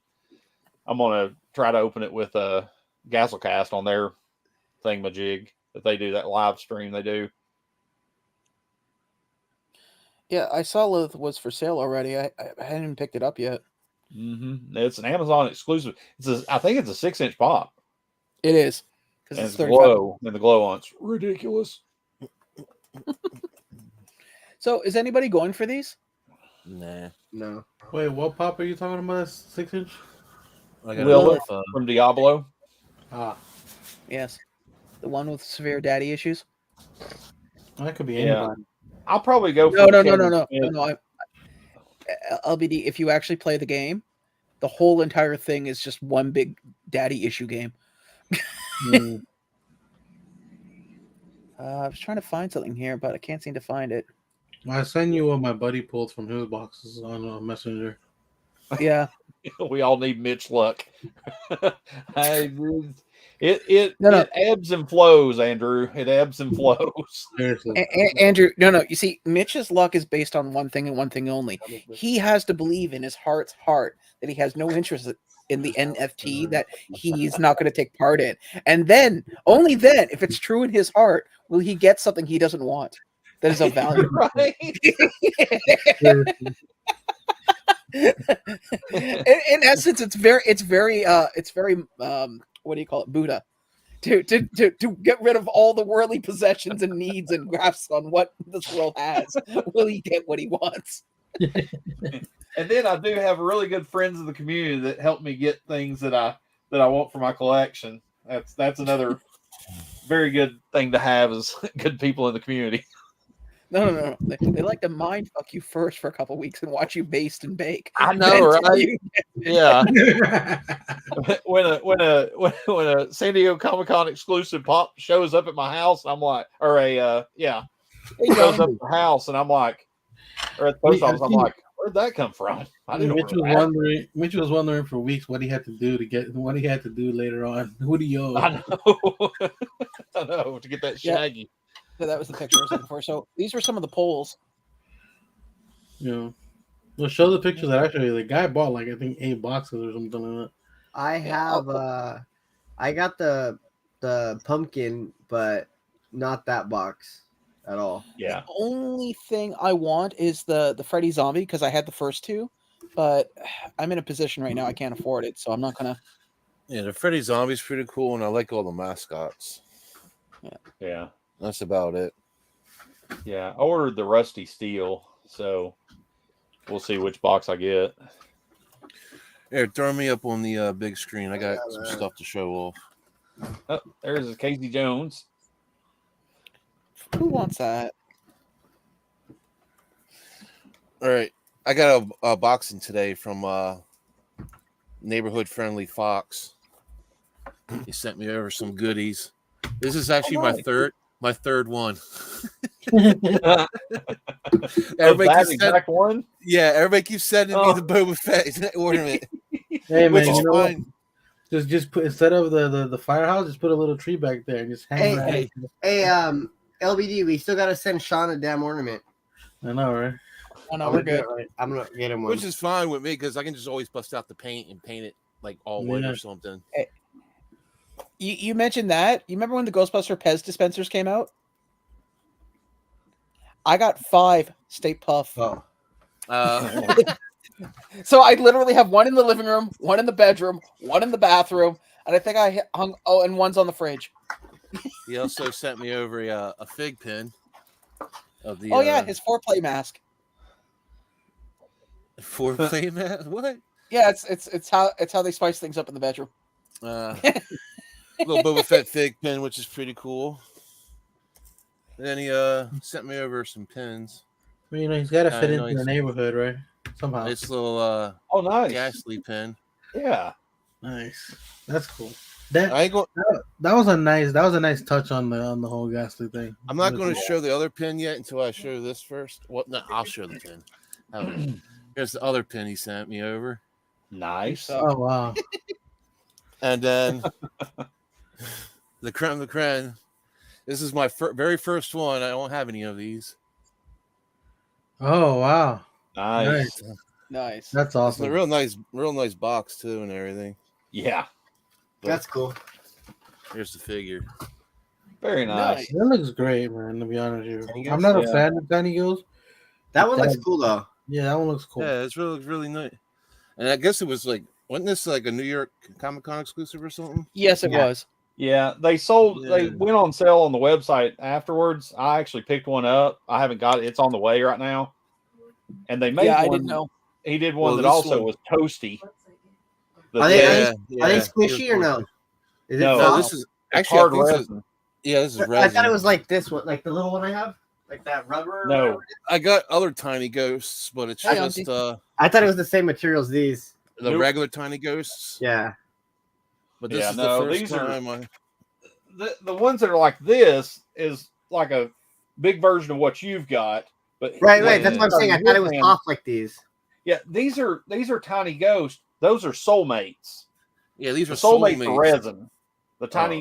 I'm gonna try to open it with a Gasolcast on their thingamajig that they do, that live stream they do. Yeah, I saw Lilith was for sale already. I hadn't even picked it up yet. It's an Amazon exclusive. I think it's a 6-inch pop. It is. And Because it's it's 35. glow, and the glow on it's ridiculous. So is anybody going for these? Nah. No. Wait, what pop are you talking about? 6-inch? I got Lilith from Diablo. Ah, Yes. The one with severe daddy issues? that could be Yeah. anybody. I'll probably go for No. Kevin Smith. LBD, if you actually play the game, the whole entire thing is just one big daddy issue game. I was trying to find something here, but I can't seem to find it. I sent you what my buddy pulled from his boxes on Messenger. Yeah. We all need Mitch luck. It ebbs and flows, Andrew. It ebbs and flows. Seriously. Andrew, no. You see, Mitch's luck is based on one thing and one thing only. He has to believe in his heart's heart that he has no interest in the NFT that he's not going to take part in. And then, only then, if it's true in his heart, will he get something he doesn't want that is of value. Right? In essence, it's very what do you call it, Buddha, to get rid of all the worldly possessions and needs and grasp on what this world has. Will he get what he wants? And then I do have really good friends in the community that help me get things that I want for my collection. That's another very good thing to have, is good people in the community. No. They like to mind fuck you first for a couple weeks and watch you baste and bake. I know, right? Yeah. when a San Diego Comic-Con exclusive pop shows up at my house, I'm like, shows up at the house, and I'm like, or at the post office, I'm like, where'd that come from? I didn't know. Mitch was wondering for weeks what he had to do later on. Who do you owe? I know. I know, to get that Shaggy. So that was the picture I was looking for. So these were some of the polls. Yeah. Well, show the pictures that actually the guy bought, like, I think 8 boxes or something like that. I have I got the pumpkin, but not that box at all. Yeah. The only thing I want is the Freddy Zombie, because I had the first two, but I'm in a position right now I can't afford it, so I'm not gonna. Yeah, the Freddy Zombie's pretty cool, and I like all the mascots. Yeah. That's about it. Yeah. I ordered the Rusty Steel, so we'll see which box I get. Here, throw me up on the big screen. I got some stuff to show off. Oh, there's Casey Jones. Who wants that? All right. I got a boxing today from neighborhood friendly Fox. He sent me over some goodies. This is actually my third one. One? Yeah, everybody keeps sending me the Boba Fett ornament. Hey man, which is you know what? fine. Just put, instead of the firehouse, just put a little tree back there and just hang it. Hey, LBD, we still gotta send Sean a damn ornament. I know, right? Oh no, we're good. I'm gonna get him one. Which is fine with me because I can just always bust out the paint and paint it like all white or something. Hey, you mentioned that. You remember when the Ghostbuster Pez dispensers came out? I got 5 State Puff. Oh. So I literally have one in the living room, one in the bedroom, one in the bathroom, and I think I hung. Oh, and one's on the fridge. He also sent me over a fig pin. of the. Oh yeah, his foreplay mask. Foreplay mask. What? Yeah, it's how they spice things up in the bedroom. Little Boba Fett fig pin, which is pretty cool. And then he sent me over some pins. Well, he's got to fit into nice. the neighborhood, right? Somehow. Nice little nice Ghastly pin. Yeah, Nice. That's cool. I ain't go- That was a nice touch on the whole Ghastly thing. I'm not going to show the other pin yet until I show this first. Well, no, I'll show the pin. Here's the other pin he sent me over. nice. Oh wow. And then the creme de creme. This is my very first one. I don't have any of these. Oh wow. Nice. Nice. It's That's a awesome. real nice box too, and everything. Yeah, That's cool. Here's the figure. very nice. That looks great, man. To be honest with Tiny you, I'm Ghost? not a Yeah. fan of Tiny Ghost. That one looks cool though. Yeah, that one looks cool. Yeah, it's really nice. And I guess it was like, wasn't this like a New York Comic Con exclusive or something? Yes, it Yeah. was. Yeah, they sold. They Yeah. went on sale on the website afterwards. I actually picked one up. I haven't got it. It's on the way right now. And they made Yeah, I one. didn't know. He did one Well, that this also one- was toasty. Are they- Yeah, Are they yeah. squishy or no? Is it No, No, soft? this is It's actually hard I think this is, resin. yeah, this is I resin. thought it was like this one, like the little one I have, like that rubber. or No. whatever. I got other tiny ghosts, but it's Hi, just Auntie. I thought it was the same material as these. the Nope. regular tiny ghosts. Yeah. But this Yeah, is no, the first these are- time The ones that are like this is like a big version of what you've got. But Right. Yeah. That's what I'm saying. I thought it was off like these. Yeah, these are tiny ghosts. Those are soulmates. yeah, these The are soulmates soulmates. are resin.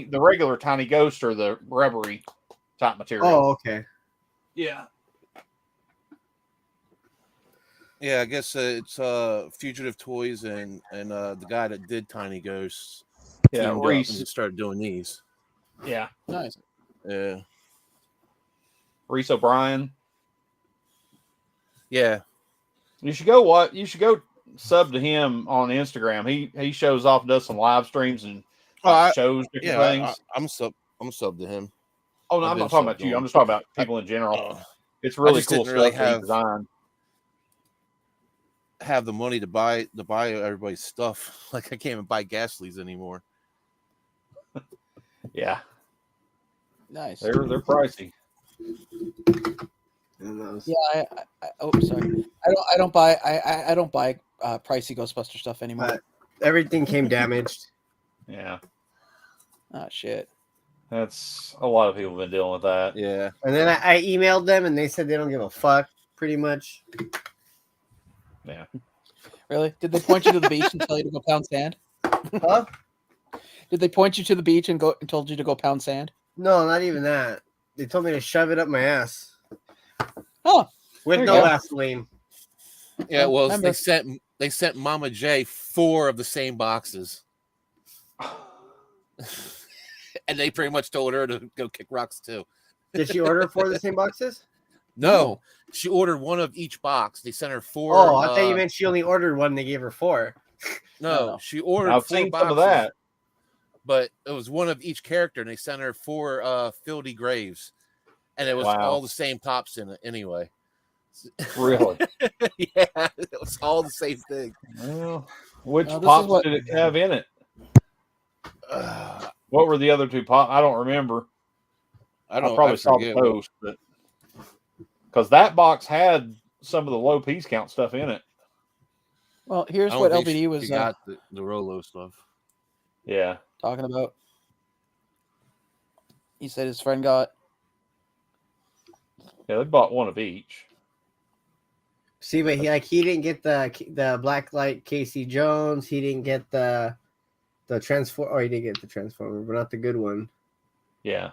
The regular tiny ghosts are the rubbery type material. Oh, okay. Yeah. Yeah, I guess it's Fugitive Toys and the guy that did Tiny Ghosts Yeah, teamed up Reese. and started doing these. Yeah. Nice. Yeah, Reese O'Brien. yeah. You should go sub to him on Instagram. He shows off, does some live streams and shows different things. I'm sub to him. Oh no, I've I'm been not talking subbed about to you. him. I'm just talking about people in general. Uh, It's really just cool didn't really stuff that he designed. have the money to buy everybody's stuff. Like I can't even buy Ghastlies anymore. Yeah, Nice. they're pricey. Yeah, oh sorry. I don't buy pricey Ghostbuster stuff anymore. Everything came damaged. Yeah, Oh shit. that's a lot of people have been dealing with that. Yeah. And then I emailed them and they said they don't give a fuck, pretty much. Yeah, Really? Did they point you to the beach and tell you to go pound sand? Huh? Did they point you to the beach and told you to go pound sand? No, not even that. They told me to shove it up my ass. Oh, With there you no go. Vaseline. Yeah, well, Remember. they sent Mama J 4 of the same boxes. And they pretty much told her to go kick rocks too. Did she order 4 of the same boxes? No, she ordered one of each box. They sent her 4. Oh, I thought you meant she only ordered one. They gave her 4. No, she ordered I've 4 seen boxes, some of that. but it was one of each character, and they sent her 4 Filthy Graves, and it was Wow. all the same tops in it anyway. Really? Yeah, it was all the same thing. Well, which This is pops what- did it have in it? What were the other 2 pops? I don't remember. I probably saw the forget. post, but because that box had some of the low piece count stuff in it. well, I here's don't what think LBD she was got the Rolo stuff. Yeah, talking about. He said his friend got. yeah, they bought one of each. See, but he didn't get the Blacklight Casey Jones. He didn't get the transform. Or he did get the Transformer, but not the good one. Yeah,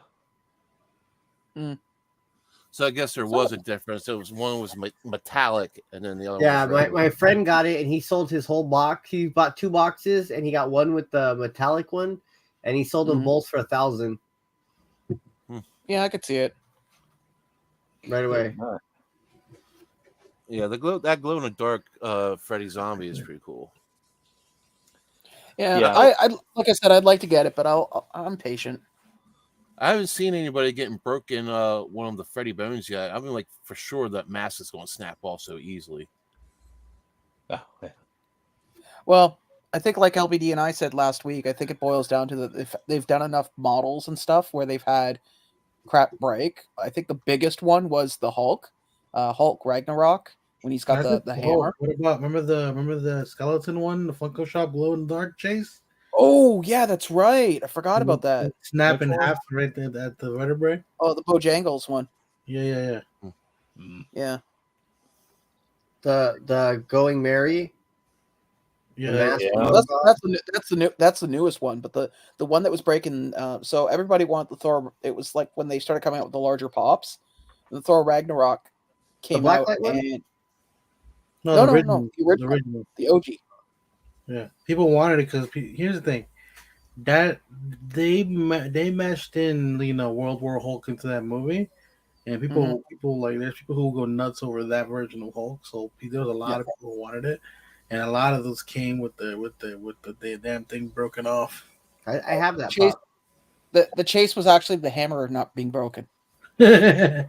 So I guess there was a difference. It was one was metallic, and then the other. Yeah, one was my friend got it, and he sold his whole box. He bought 2 boxes, and he got one with the metallic one, and he sold them Mhm. both for $1,000 Yeah, I could see it. right away. Yeah, that glow in the dark Freddy Zombie is pretty cool. Yeah, Yeah. I like I said, I'd like to get it, but I'm patient. I haven't seen anybody getting broken one of the Freddy Bones yet. I mean, like for sure that mask is going to snap off so easily. Oh, yeah. Well, I think like LBD and I said last week, I think it boils down to they've done enough models and stuff where they've had crap break. I think the biggest one was the Hulk, Hulk Ragnarok, when he's got the hammer. What about remember the skeleton one, the Funko Shop glow in the dark chase? Oh yeah, that's right. I forgot about that. Snap in half right there at the vertebrae. Oh, the Bojangles one. Yeah. Yeah. The Going Merry. Yeah. That's the newest one, but the one that was breaking. So everybody wanted the Thor. It was like when they started coming out with the larger pops. The Thor Ragnarok came out, and no, the original, the OG. Yeah, people wanted it because here's the thing, that they meshed in World War Hulk into that movie, and people like there's people who go nuts over that version of Hulk. So there was a lot of people who wanted it, and a lot of those came with the damn thing broken off. I have that. Chase, the chase was actually the hammer not being broken. Right.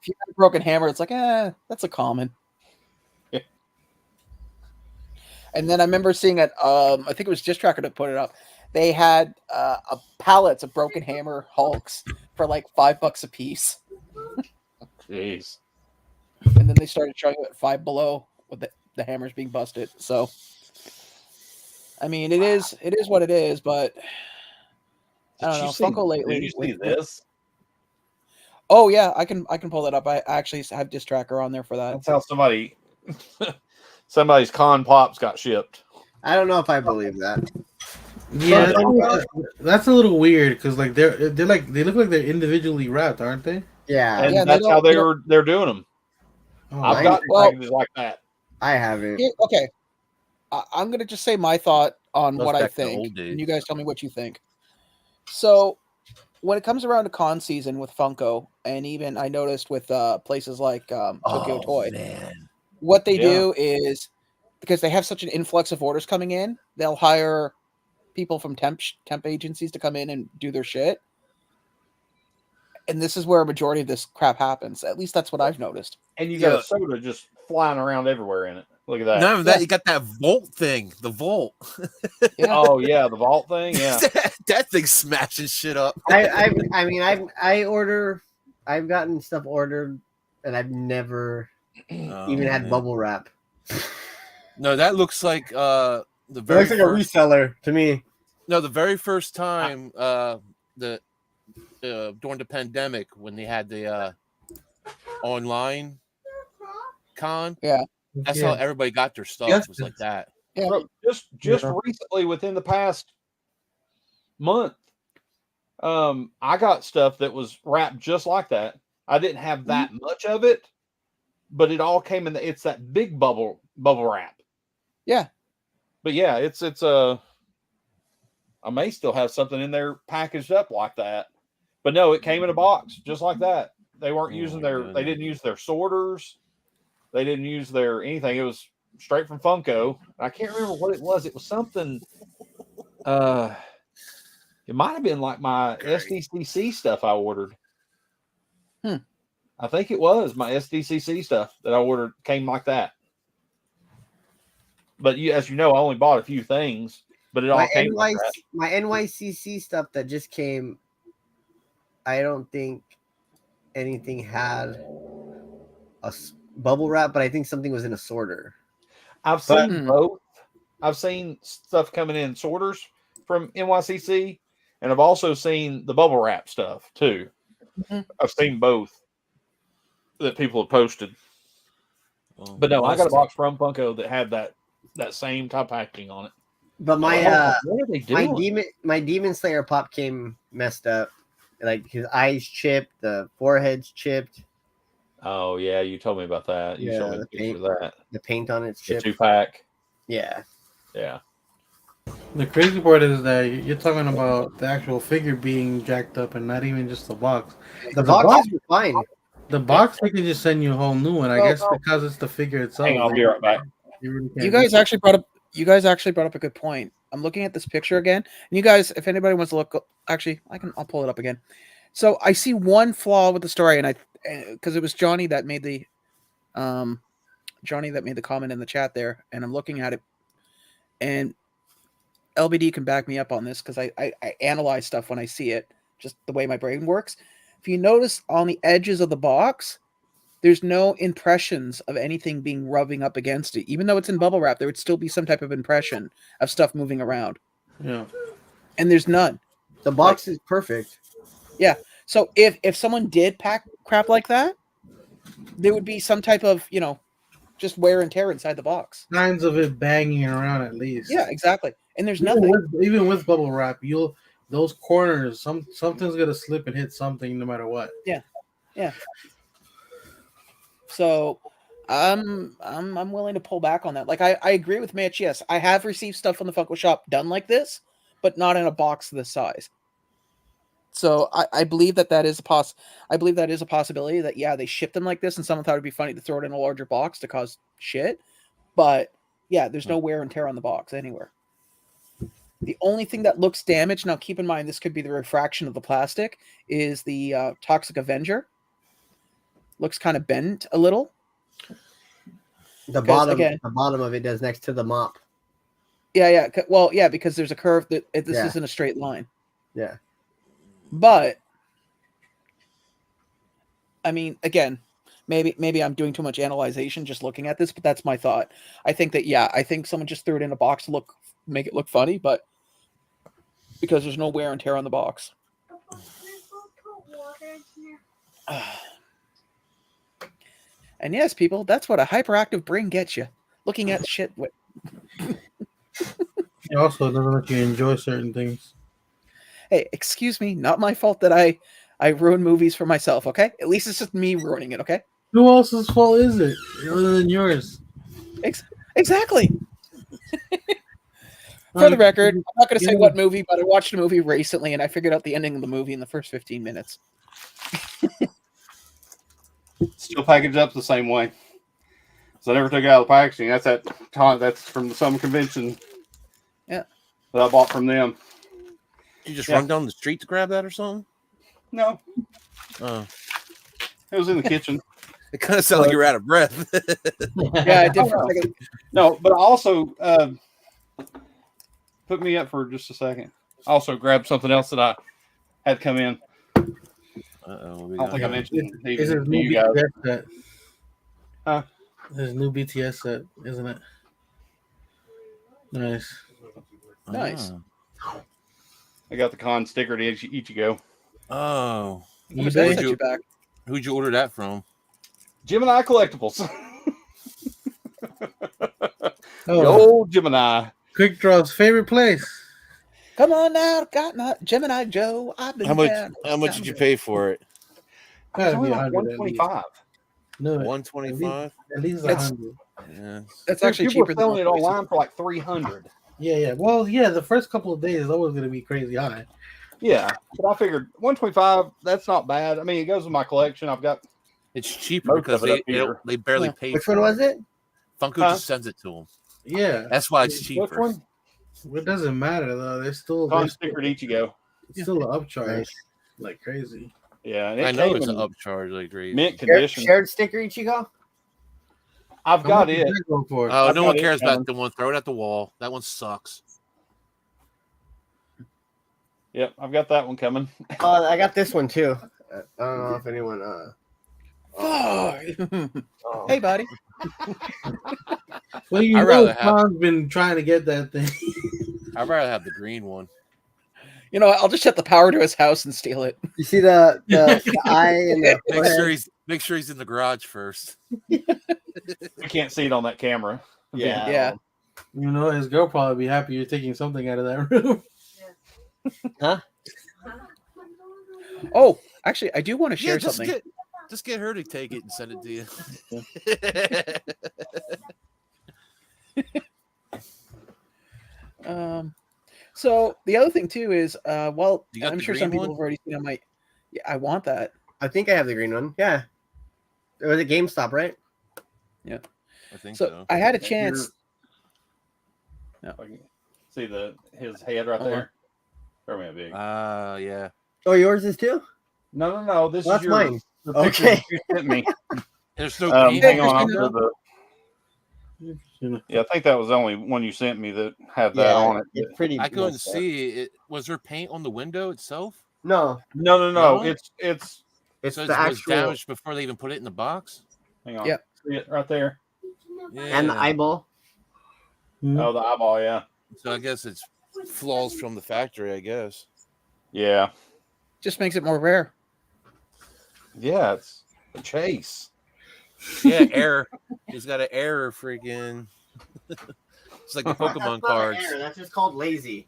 If you have a broken hammer, it's like, that's a common. Yeah. And then I remember seeing it. I think it was Just Tracker that put it up. They had pallets of broken hammer Hulks for like $5 a piece. Jeez. And then they started showing it at Five Below with the hammers being busted. So, I mean, it is what it is. But I don't know. Funko lately. Did you see this? Oh yeah, I can pull that up. I actually have Disc Tracker on there for that. That's how somebody's con pops got shipped. I don't know if I believe that. Yeah, that's a little weird because like they look like they're individually wrapped, aren't they? Yeah, and that's how they're doing them. Oh, I've got packages like that. I haven't. Okay, I'm gonna just say my thought on what I back to think, old days. and you guys tell me what you think. So, when it comes around to con season with Funko, and even I noticed with places like Tokyo Toy, what they do is because they have such an influx of orders coming in, they'll hire people from temp agencies to come in and do their shit. And this is where a majority of this crap happens. At least that's what I've noticed. And you got soda just flying around everywhere in it. Look at that. None of that. You got that Volt thing. The Volt. Oh yeah, the Vault thing. Yeah, that thing's smashing shit up. I've gotten stuff ordered, and I've never even had bubble wrap. No, that looks like the very. It looks like a reseller to me. No, the very first time during the pandemic when they had the online con. Yeah. That's how everybody got their stuff. Was like that. Yeah. Bro, just recently, within the past month, I got stuff that was wrapped just like that. I didn't have that much of it, but it all came in. It's that big bubble wrap. Yeah. But yeah, it's I may still have something in there packaged up like that, but no, it came in a box just like that. They weren't using they didn't use their sorters. They didn't use their anything. It was straight from Funko. I can't remember what it was. It was something. It might have been like my SDCC stuff I ordered. I think it was my SDCC stuff that I ordered came like that. But as you know, I only bought a few things, but it all came like that. My NYCC stuff that just came, I don't think anything had a bubble wrap, but I think something was in a sorter. I've seen both. I've seen stuff coming in sorters from NYCC, and I've also seen the bubble wrap stuff too. I've seen both that people have posted. But no, I got a box from Funko that had that same type packaging on it. But my what are they doing? my Demon Slayer pop came messed up. Like his eyes chipped, the forehead's chipped. Oh yeah, you told me about that. You showed me the picture of that. The paint on it's chipped. The 2-pack. Yeah. Yeah. The crazy part is that you're talking about the actual figure being jacked up and not even just the box. The box is fine. The box they can just send you a whole new one. I guess because it's the figure itself. Hang on, I'll be right back. You guys actually brought up a good point. I'm looking at this picture again, and you guys, if anybody wants to look, actually, I'll pull it up again. So I see one flaw with the story, and because it was Johnny that made the comment in the chat there, and I'm looking at it, and LBD can back me up on this because I analyze stuff when I see it, just the way my brain works. If you notice on the edges of the box, there's no impressions of anything being rubbing up against it. Even though it's in bubble wrap, there would still be some type of impression of stuff moving around. Yeah. And there's none. The box is perfect. Yeah. So if someone did pack crap like that, there would be some type of, just wear and tear inside the box. Signs of it banging around at least. Yeah, exactly. And there's nothing. Even with bubble wrap, those corners, something's gonna slip and hit something no matter what. Yeah. Yeah. So I'm willing to pull back on that. Like I agree with Mitch. Yes, I have received stuff from the Funko shop done like this, but not in a box this size. So I believe that is a possibility that they shipped them like this, and someone thought it'd be funny to throw it in a larger box to cause shit. But yeah, there's no wear and tear on the box anywhere. The only thing that looks damaged, now keep in mind this could be the refraction of the plastic, is the Toxic Avenger. Looks kind of bent a little. The bottom of it does next to the mop. Yeah. Well, yeah, because there's a curve that this isn't a straight line. Yeah. But I mean, again, maybe I'm doing too much analyzation just looking at this, but that's my thought. I think someone just threw it in a box to make it look funny, but because there's no wear and tear on the box. And yes, people, that's what a hyperactive brain gets you. Looking at shit. It also doesn't let you enjoy certain things. Hey, excuse me, not my fault that I ruin movies for myself, okay? At least it's just me ruining it, okay? Who else's fault is it other than yours? Exactly. For the record, I'm not going to say what movie, but I watched a movie recently, and I figured out the ending of the movie in the first 15 minutes. Still packaged up the same way. So I never took it out of the packaging. That's from some convention. Yeah. That I bought from them. You just run down the street to grab that or something? No. Oh. It was in the kitchen. It kind of sounded like you were out of breath. Yeah, I did. No, but I also put me up for just a second. I also grabbed something else that I had come in. I don't think I mentioned It's his to new you guys. BTS set. Huh? His new BTS set, isn't it? Nice. Nice. I got the con sticker to Ichigo. Oh. Who'd you order that from? Gemini Collectibles. Oh, The old Gemini. Quickdraw's favorite place. Come on now, Gemini Joe. I've been How much did you pay for it? Gotta Only be like 100 at least. 125. No, 125. at least That's- 100. Yeah. That's actually People cheaper are selling than it online for like 300. Yeah. Well, yeah, the first couple of days is always going to be crazy high. Yeah, but I figured 125. That's not bad. I mean, it goes with my collection. I've got. It's cheaper Most because of it up here. they barely pay. Which for one was it? Funko Huh? just sends it to them. Yeah. That's why it's Which cheaper. one? It doesn't matter, though. There's still Con sticker to Ichigo. an upcharge Nice. like crazy. Yeah, and it I know came it's in an upcharge like crazy. mint condition. Shared sticker Ichigo? I've How got much it. is that going for? Oh, I've no got one it cares coming. about the one. Throw it at the wall. That one sucks. Yep, I've got that one coming. I got this one too. I don't know if anyone. Oh. Oh. Hey, buddy. Well, you I'd know, rather have- Tom's been trying to get that thing. I'd rather have the green one. You know, I'll just shut the power to his house and steal it. You see the eye and the Make sure he's in the garage first. You can't see it on that camera. Yeah. You know, his girl probably be happy you're taking something out of that room. Huh? Oh, actually, I do want to share something. Just get her to take it and send it to you. So the other thing too is, well, You got I'm the sure green some people one? have already seen on my. Yeah, I want that. I think I have the green one. Yeah. It was at GameStop, right? I think So so. I had a chance. See his head right there. Throw me a big. Yeah. Oh, yours is too? No. This Well, is that's yours. mine. The picture Okay. you sent me. There's no paint. Hang on. Christina. Yeah, I think that was the only one you sent me that had that Yeah, on it. it's pretty. I couldn't messed up. see it. Was there paint on the window itself? No, No. No? It's it's So the it was actual damaged before they even put it in the box? hang on. Yep. See it right there? Yeah. and the eyeball. Oh, the eyeball, yeah. So I guess it's flaws from the factory, I guess. Yeah. Just makes it more rare. Yeah, it's a chase. Yeah, error. He's got an error freaking. It's like the Pokemon cards. That's just called lazy.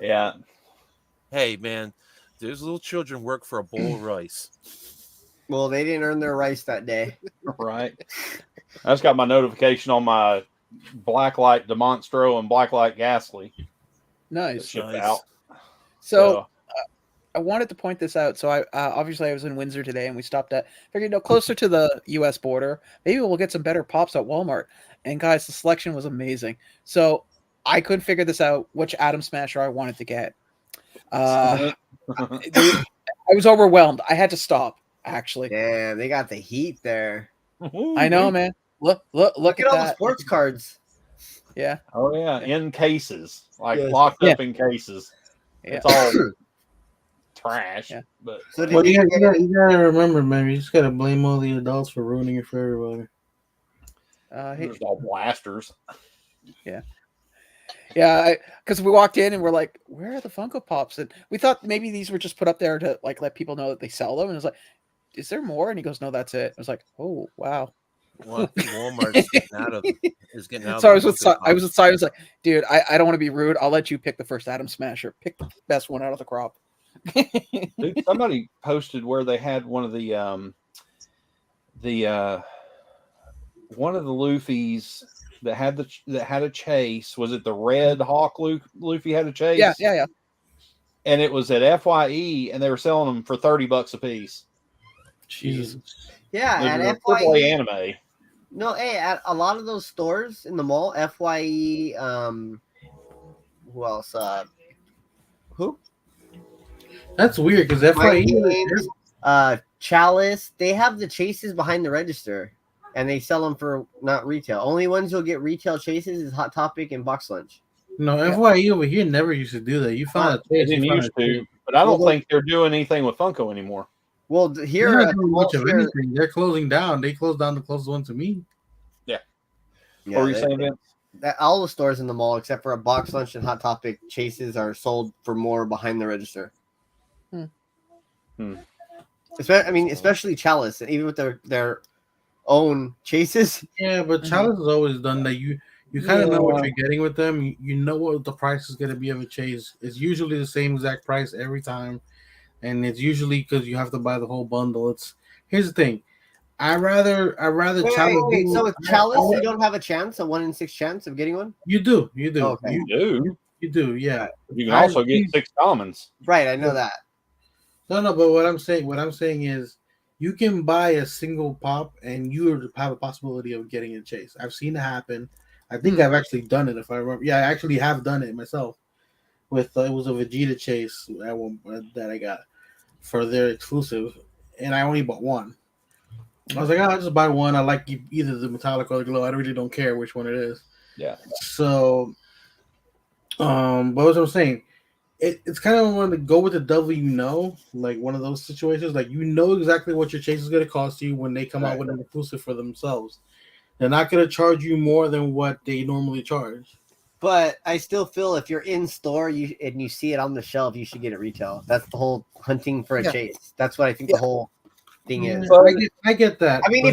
Yeah. Hey, man, those little children work for a bowl of rice. Well, they didn't earn their rice that day. Right. I just got my notification on my Blacklight Demonstro and Blacklight Ghastly. Nice. Shipped Nice. out. So I wanted to point this out. So I obviously I was in Windsor today, and we stopped at figured closer to the U.S. border. Maybe we'll get some better pops at Walmart. And guys, the selection was amazing. So I couldn't figure this out which Atom Smasher I wanted to get. I was overwhelmed. I had to stop. Actually, Damn, they got the heat there. I know, man. Look Look at at all the that. sports cards. Yeah. Oh yeah, in cases, like Yes. locked up in cases. Yeah. It's all trash. Yeah. But So did Well, you you get gotta, you gotta remember, man. You just gotta blame all the adults for ruining it for everybody. there's all blasters. Yeah, because we walked in and we're like, "Where are the Funko Pops?" And we thought maybe these were just put up there to like let people know that they sell them. And it's like, "Is there more?" And he goes, "No, that's it." I was like, "Oh, wow." Well, I think Walmart's getting out of is getting out. So of I was with Si. I was like, "Dude, I don't want to be rude. I'll let you pick the first Atom Smasher. Pick the best one out of the crop." Dude, somebody posted where they had one of the one of the Luffy's that had a chase. Was it the Red Hawk Luffy had a chase? Yeah. And it was at FYE, and they were selling them for $30 a piece. Jesus. Yeah, It was at a AAA FYE. anime. No, hey, at a lot of those stores in the mall, FYE. Who else? Who? That's weird because Mind FYE. Games, Chalice. They have the chases behind the register, and they sell them for not retail. Only ones who'll get retail chases is Hot Topic and Box Lunch. No, FYE over here never used to do that. You found a They chase. didn't You found used a chase. to, but I don't Well, think they're doing anything with Funko anymore. Well, They're here not at the doing mall, much of here, anything. They're closing down. They closed down the closest one to me. yeah, What were you saying, Vince? all the stores in the mall except for a Box Lunch and Hot Topic chases are sold for more behind the register. Especially Chalice, and even with their own chases. Yeah, but Chalice has always done that. You kind of know what you're getting with them. You know what the price is going to be of a chase. It's usually the same exact price every time, and it's usually because you have to buy the whole bundle. Here's the thing. I rather Chalice. Wait, so with Chalice, you don't have a chance, a 1 in 6 chance of getting one? You do. Okay. You do. Yeah. You can also get 6 commons. Right, I know that. No, but what I'm saying is you can buy a single pop and you have a possibility of getting a chase. I've seen it happen. I think I've actually done it if I remember. Yeah, I actually have done it myself. With it was a Vegeta chase that I got for their exclusive, and I only bought one. I was like, I'll just buy one. I like either the metallic or the glow. I really don't care which one it is. Yeah. So, but what I'm saying, it's kind of want to go with the devil, like one of those situations. Like you know exactly what your chase is going to cost you when they come out with an exclusive for themselves. They're not going to charge you more than what they normally charge. But I still feel if you're in store and you see it on the shelf, you should get it retail. That's the whole hunting for a chase. That's what I think the whole thing is. But I get that. I mean,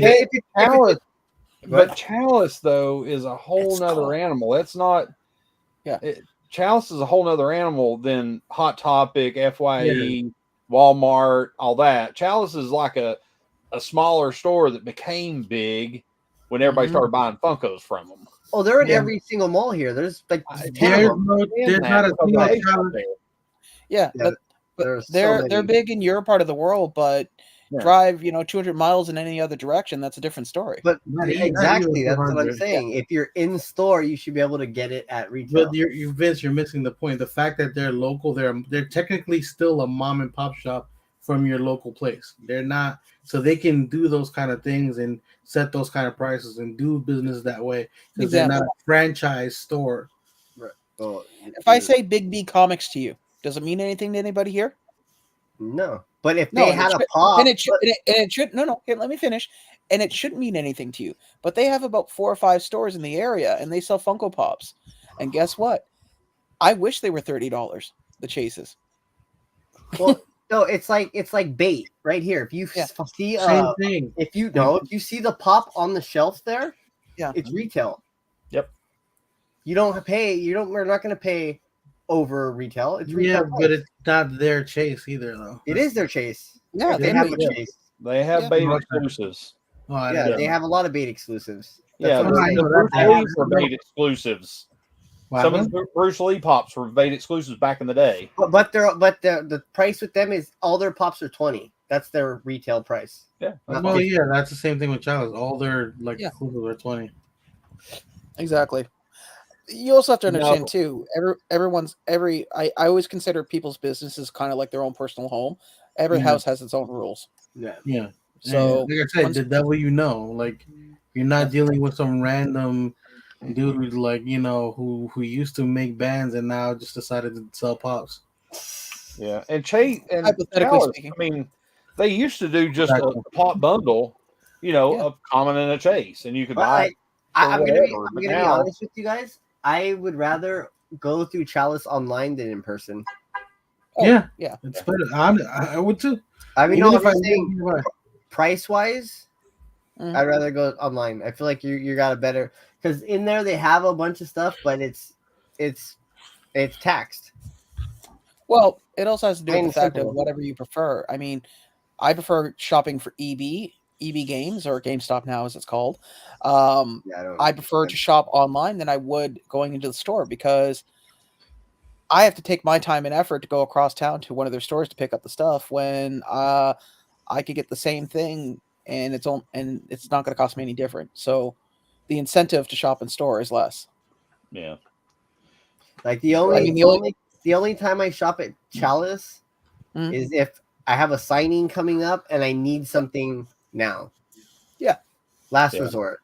but Chalice though is a whole nother animal. That's not. Yeah. Chalice is a whole nother animal than Hot Topic, FYE, Walmart, all that. Chalice is like a smaller store that became big when everybody started buying Funkos from them. Oh, they're in every single mall here. There's like 10 of them. There's not a single Chalice. Yeah, but they're big in your part of the world, but drive 200 miles in any other direction, that's a different story. But Not even exactly, that's what I'm 200. saying. If you're in store, you should be able to get it at retail. But Vince, you're missing the point. The fact that they're local, they're technically still a mom and pop shop from your local place. They're not, so they can do those kind of things and set those kind of prices and do business that way because they're not a franchise store. Right. Well, if I say Big B Comics to you, does it mean anything to anybody here? No. But if they had a pop, and it should no, here, let me finish. And it shouldn't mean anything to you. But they have about 4 or 5 stores in the area, and they sell Funko Pops. And guess what? I wish they were $30. The chases. Well, no, it's like bait right here. If you see Same thing. if you see the pop on the shelf there, it's retail. Yep. You don't pay. We're not going to pay over retail. It's retail. Yeah, but it's not their chase either, though. It is their chase. Yeah, they have a chase. They have bait exclusives. Oh, they have a lot of bait exclusives. That's Bruce Lee bait exclusives. Some of the Bruce Lee pops were bait exclusives back in the day. But the price with them is all their pops are $20. That's their retail price. Yeah. Well, yeah, that's the same thing with Chalice. All their exclusives are 20. Exactly. You also have to understand too. I always consider people's businesses kind of like their own personal home. Every house has its own rules. Yeah. So, like I said, the devil like you're not dealing with some random dude who's like who used to make bands and now just decided to sell pops. Yeah, and Chase and hypothetically Chalice, speaking, I mean, they used to do just a pop bundle, of Common and a Chase, and you could buy. I'm gonna be honest with you guys. I would rather go through Chalice online than in person. Yeah, it's better. I would too. I mean, no, if I'm saying price wise, I'd rather go online. I feel like you got a better because in there they have a bunch of stuff, but it's taxed. Well, it also has to do with the fact of whatever you prefer. I mean, I prefer shopping for EB Games or GameStop now, as it's called. I prefer to shop online than I would going into the store because I have to take my time and effort to go across town to one of their stores to pick up the stuff when I could get the same thing and it's not going to cost me any different. So the incentive to shop in store is less. Yeah. Like the only time I shop at Chalice is if I have a signing coming up and I need something now. Yeah. Last resort.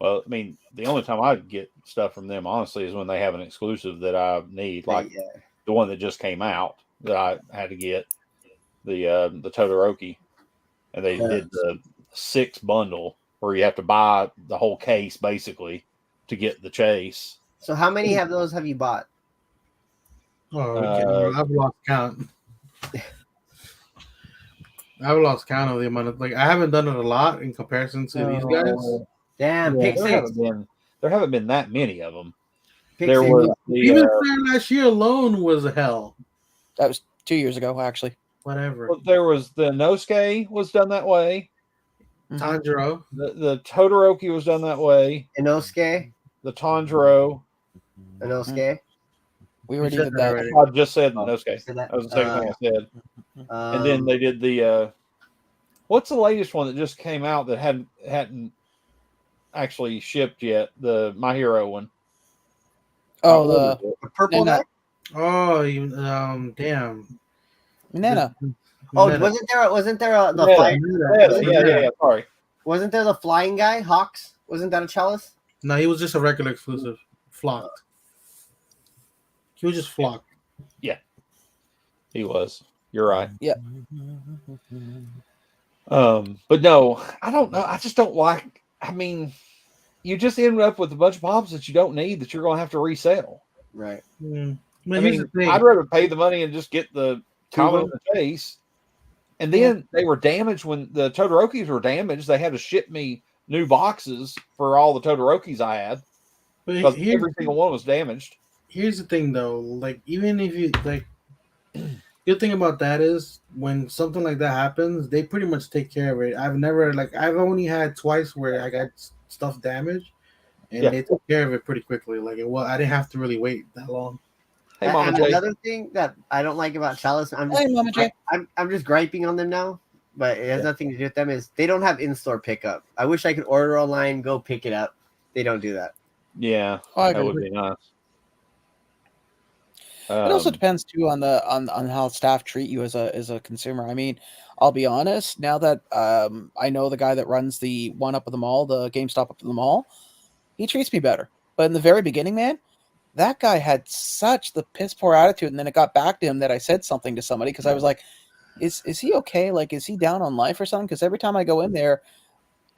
Well, I mean, the only time I get stuff from them, honestly, is when they have an exclusive that I need, like the one that just came out that I had to get, the Todoroki, and they did the 6 bundle where you have to buy the whole case basically to get the chase. So how many of those have you bought? Oh, I've lost count. I've lost count of the amount of I haven't done it a lot in comparison to these guys. Damn, pick 6. There haven't been that many of them. There was even last year alone was hell. That was 2 years ago, actually. Whatever. Well, there was the Inosuke was done that way. Tanjiro. The Todoroki was done that way. Inosuke. The Tanjiro. Inosuke. We already did that. I just said Inosuke. That was the second thing I said. And then they did the what's the latest one that just came out that hadn't actually shipped yet? The My Hero one. Oh, the purple guy. Oh, damn. Nana. Oh, wasn't there the flying? Yeah. Sorry. Wasn't there the flying guy, Hawks? Wasn't that a Chalice? No, he was just a regular exclusive. Flocked. He was just flocked. Yeah, he was. You're right. Yeah. But no, I don't know. I just don't like. I mean, you just end up with a bunch of pops that you don't need that you're going to have to resell. Right. Mm. I mean, I'd rather pay the money and just get the Common and the Chase. And then they were damaged when the Todorokis were damaged. They had to ship me new boxes for all the Todorokis I had because every single one was damaged. Here's the thing, though. Even if you good thing about that is when something like that happens, they pretty much take care of it. I've only had twice where I got stuff damaged, and they took care of it pretty quickly. I didn't have to really wait that long. Hey, Mama and Jay. Another thing that I don't like about Chalice, I'm just griping on them now. but it has nothing to do with them. Is they don't have in-store pickup. I wish I could order online, go pick it up. They don't do that. Yeah, Oh, I that would agree. be nice. It also depends too on the on how staff treat you as a consumer. I mean, I'll be honest. Now that I know the guy that runs the one up at the mall, the GameStop up at the mall, he treats me better. But in the very beginning, man, that guy had such the piss poor attitude, and then it got back to him that I said something to somebody because I was like, "Is he okay? Like, is he down on life or something?" Because every time I go in there,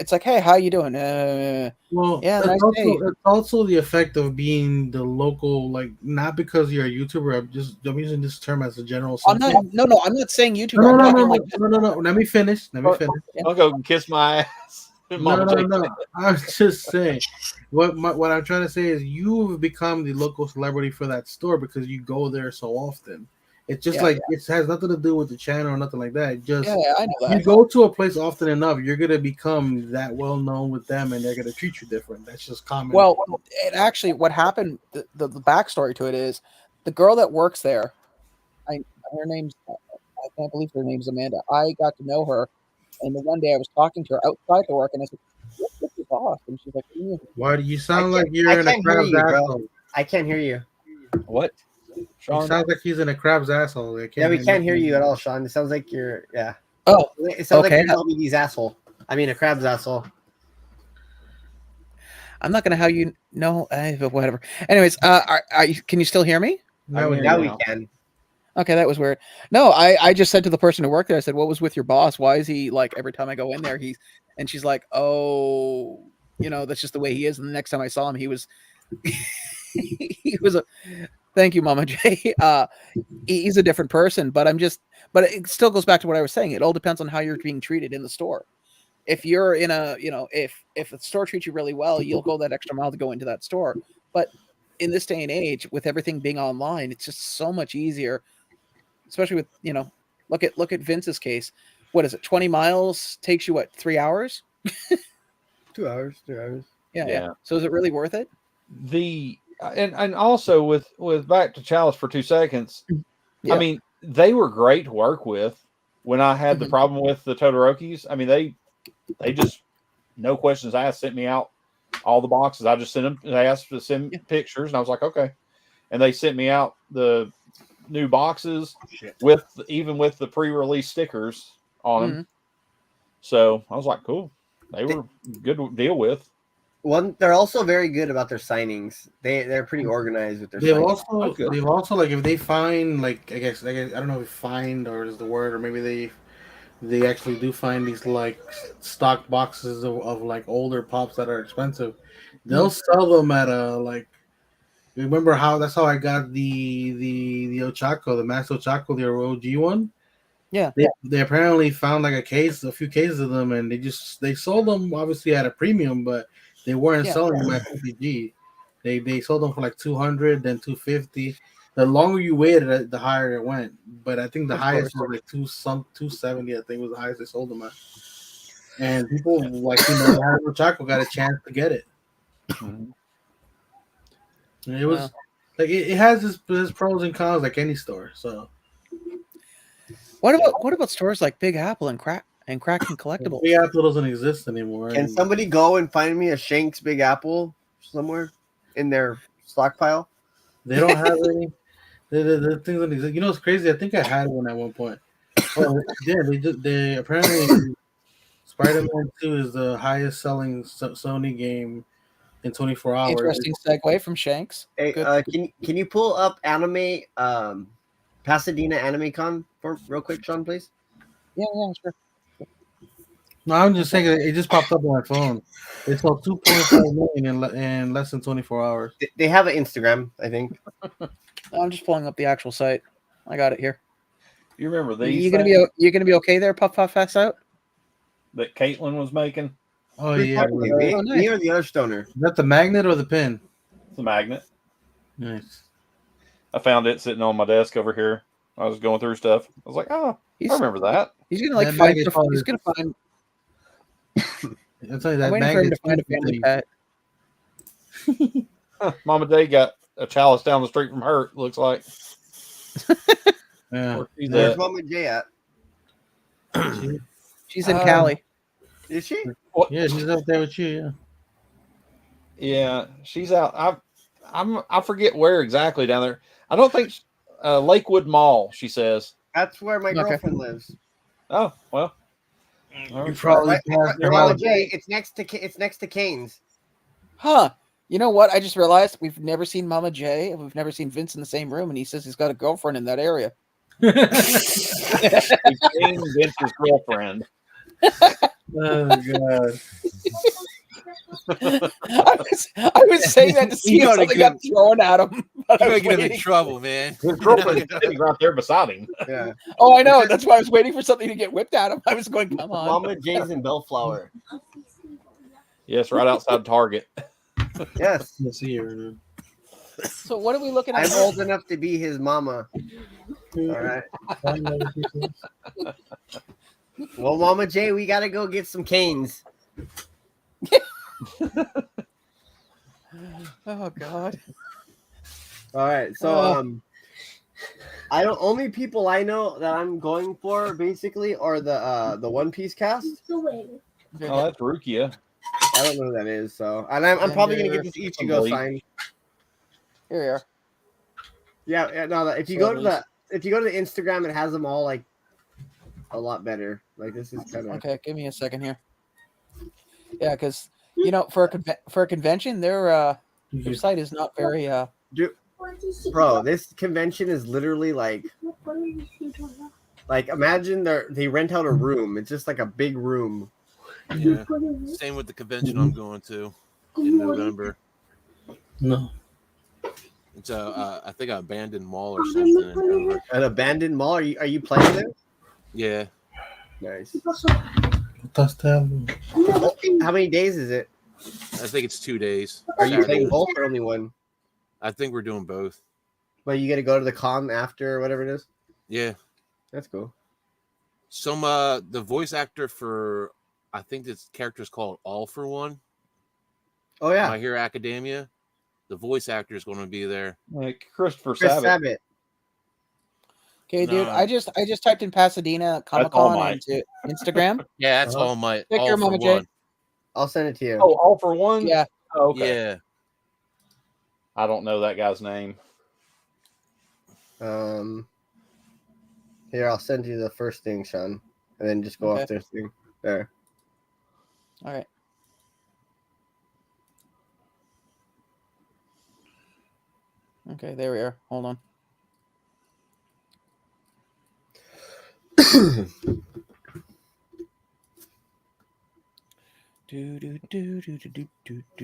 it's like, "Hey, how you doing? Well, Yeah, that's nice day." also the effect of being the local, like not because you're a YouTuber. I'm using this term as a general I'm sentiment. not. No. I'm not saying YouTuber. No, I'm no, no, talking no, like no. Let me finish. Let me finish. I'll go and kiss my ass. No, Mama no, Jake. no. I'm just saying. What I'm trying to say is you've become the local celebrity for that store because you go there so often. It's just like it has nothing to do with the channel or nothing like that. It just I know that. you go to a place often enough, you're gonna become that well known with them, and they're gonna treat you different. That's just common. Well, it actually, what happened, the backstory to it is the girl that works there, her name's, I can't believe her name's Amanda. I got to know her, and the one day I was talking to her outside to work, and I said, "What's your boss?" And she's like, why do you I sound like can't- you're I in a can't hear crab's you, bro. asshole? I can't hear you. What? It Sean? sounds like he's in a crab's asshole. I Yeah, we can't hear you at all, Sean. It sounds like you're "Oh, It sounds okay. like you're LBD's asshole. I mean, a crab's asshole. I'm not gonna how you know, but whatever." Anyways, can you still hear me? Now We can. Okay, that was weird. No, I just said to the person who worked there, I said, "What was with your boss? Why is he like every time I go in there, he's..." And she's like, "Oh, that's just the way he is." And the next time I saw him, he was he was a thank you, Mama J. He's a different person, but but it still goes back to what I was saying. It all depends on how you're being treated in the store. If you're in a, if the store treats you really well, you'll go that extra mile to go into that store. But in this day and age, with everything being online, it's just so much easier, especially with, look at Vince's case. What is it? 20 miles takes you what, 3 hours? 2 hours. 2 hours. Yeah. So is it really worth it? And also with back to Chalice for 2 seconds. Yeah. I mean, they were great to work with when I had the problem with the Todorokis. I mean, they just, no questions asked, sent me out all the boxes. I just sent them. They asked to send pictures, and I was like, okay. And they sent me out the new boxes even with the pre-release stickers on them. So I was like, cool. They were good to deal with. They're also very good about their signings. They're pretty organized with their signings. They've also like if they find like I guess I don't know if find or is the word, or maybe they actually do find these like stock boxes of like older pops that are expensive. They'll sell them at a like. Remember that's how I got the Ochako, the Max Ochako, the OG one. Yeah. They apparently found like a few cases of them, and they sold them obviously at a premium, but they weren't selling them at PPG. They sold them for like 200, then 250. The longer you waited, the higher it went. But I think the highest was like 270. I think was the highest they sold them at. And people like Ochako got a chance to get it. And it was like it has its pros and cons like any store. So what about stores like Big Apple and Kraken Collectibles? Big Apple doesn't exist anymore. Can somebody go and find me a Shanks Big Apple somewhere in their stockpile? They don't have any. The things that exist. You know, it's crazy. I think I had one at one point. Oh yeah, they apparently Spider-Man 2 is the highest selling Sony game in 24 hours. Interesting segue from Shanks. Hey, can you pull up anime Pasadena Anime Con for real quick, Sean, please? Yeah, sure. No, I'm just saying it just popped up on my phone. It sold 2.5 million in less than 24 hours. They have an Instagram, I think. I'm just pulling up the actual site. I got it here. You remember these? You're gonna be okay there, Puff Fast out? That Caitlin was making. Oh yeah, me or the other stoner? Is that the magnet or the pin? It's a magnet. Nice. I found it sitting on my desk over here. I was going through stuff. I was like, oh, I remember that. He's gonna like find. He's gonna find. I'll tell you that. I'm waiting for him to find a family pet. Mama Day got a Chalice down the street from her. It looks like. Yeah. Where's Mama J at? She's in Cali. Is she? Yeah, she's up there with you. Yeah, she's out. I forget where exactly down there. I don't think Lakewood Mall. She says. That's where my Okay. girlfriend lives. Oh well. Yeah, you probably passed her Mama house. J, it's next to Kane's. Huh. You know what? I just realized we've never seen Mama J and we've never seen Vince in the same room, and he says he's got a girlfriend in that area. Vince's girlfriend. Oh god. I was saying that to see if something got thrown at him. But I You're was gonna get him in waiting. trouble, man. His girlfriend's sitting right there beside him. Yeah. Oh, I know. That's why I was waiting for something to get whipped at him. I was going, come on. Mama J's in Bellflower. Yes, right outside Target. Yes. Let's see her. So what are we looking at? I'm old enough to be his mama. All right. Well, Mama J, we gotta go get some canes. Oh God. All right. So only people I know that I'm going for basically are the One Piece cast. Oh, that's Rukia. I don't know who that is. So, and I'm probably gonna get this Ichigo sign. Here we are. Yeah. No. If you go to the Instagram, it has them all like a lot better. Like this is kind of Okay. Give me a second here. Yeah, because you know, for a convention, their site is not very. Bro, this convention is literally like imagine they rent out a room. It's just like a big room. Yeah. Same with the convention I'm going to in November. No. It's I think an abandoned mall or something in Denver. An abandoned mall. Are you playing there? Yeah. Nice. How many days is it? I think it's 2 days. Are you Saturday. playing both or only one? I think we're doing both. But you got to go to the con after or whatever it is. Yeah. That's cool. Some the voice actor for I think this character is called All for One. Oh yeah. My Hero Academia. The voice actor is going to be there. Like Christopher Chris Sabat. Sabat. Okay, dude. No. I just typed in Pasadena Comic All Con Might. into Instagram. Yeah, that's Uh-huh. all my Pick all your for Mama J. one. I'll send it to you. Oh, All for One. Yeah. Oh, okay. Yeah. I don't know that guy's name. Here, I'll send you the first thing, Sean, and then just go off this thing there. All right. Okay, there we are. Hold on.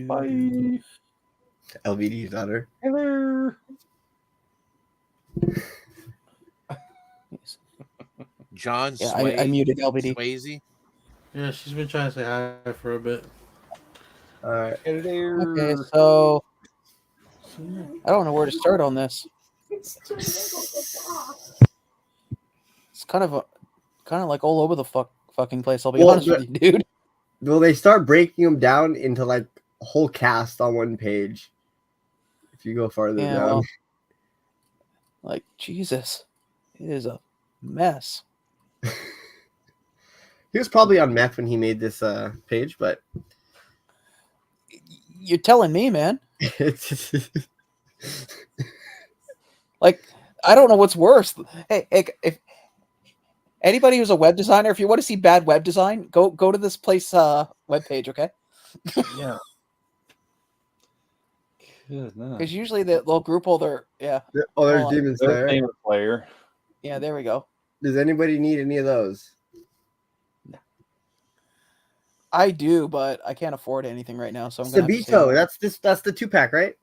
Bye. LBD's daughter. Hello. John Yeah, I muted LBD. Swayze. Yeah, she's been trying to say hi for a bit. All right. Okay, so I don't know where to start on this. It's kind of like all over the fucking place. I'll be honest with you, dude. Will they start breaking them down into like a whole cast on one page? If you go farther down, well, like Jesus, it is a mess. He was probably on meth when he made this page, but you're telling me, man. Like, I don't know what's worse. Hey, if anybody who's a web designer, if you want to see bad web design, go to this place webpage, okay? Yeah. Because usually they'll group all their Oh, there's Demon Slayer. Demon Slayer. Yeah, there we go. Does anybody need any of those? I do, but I can't afford anything right now, so I'm gonna Sabito, that's the 2-pack, right?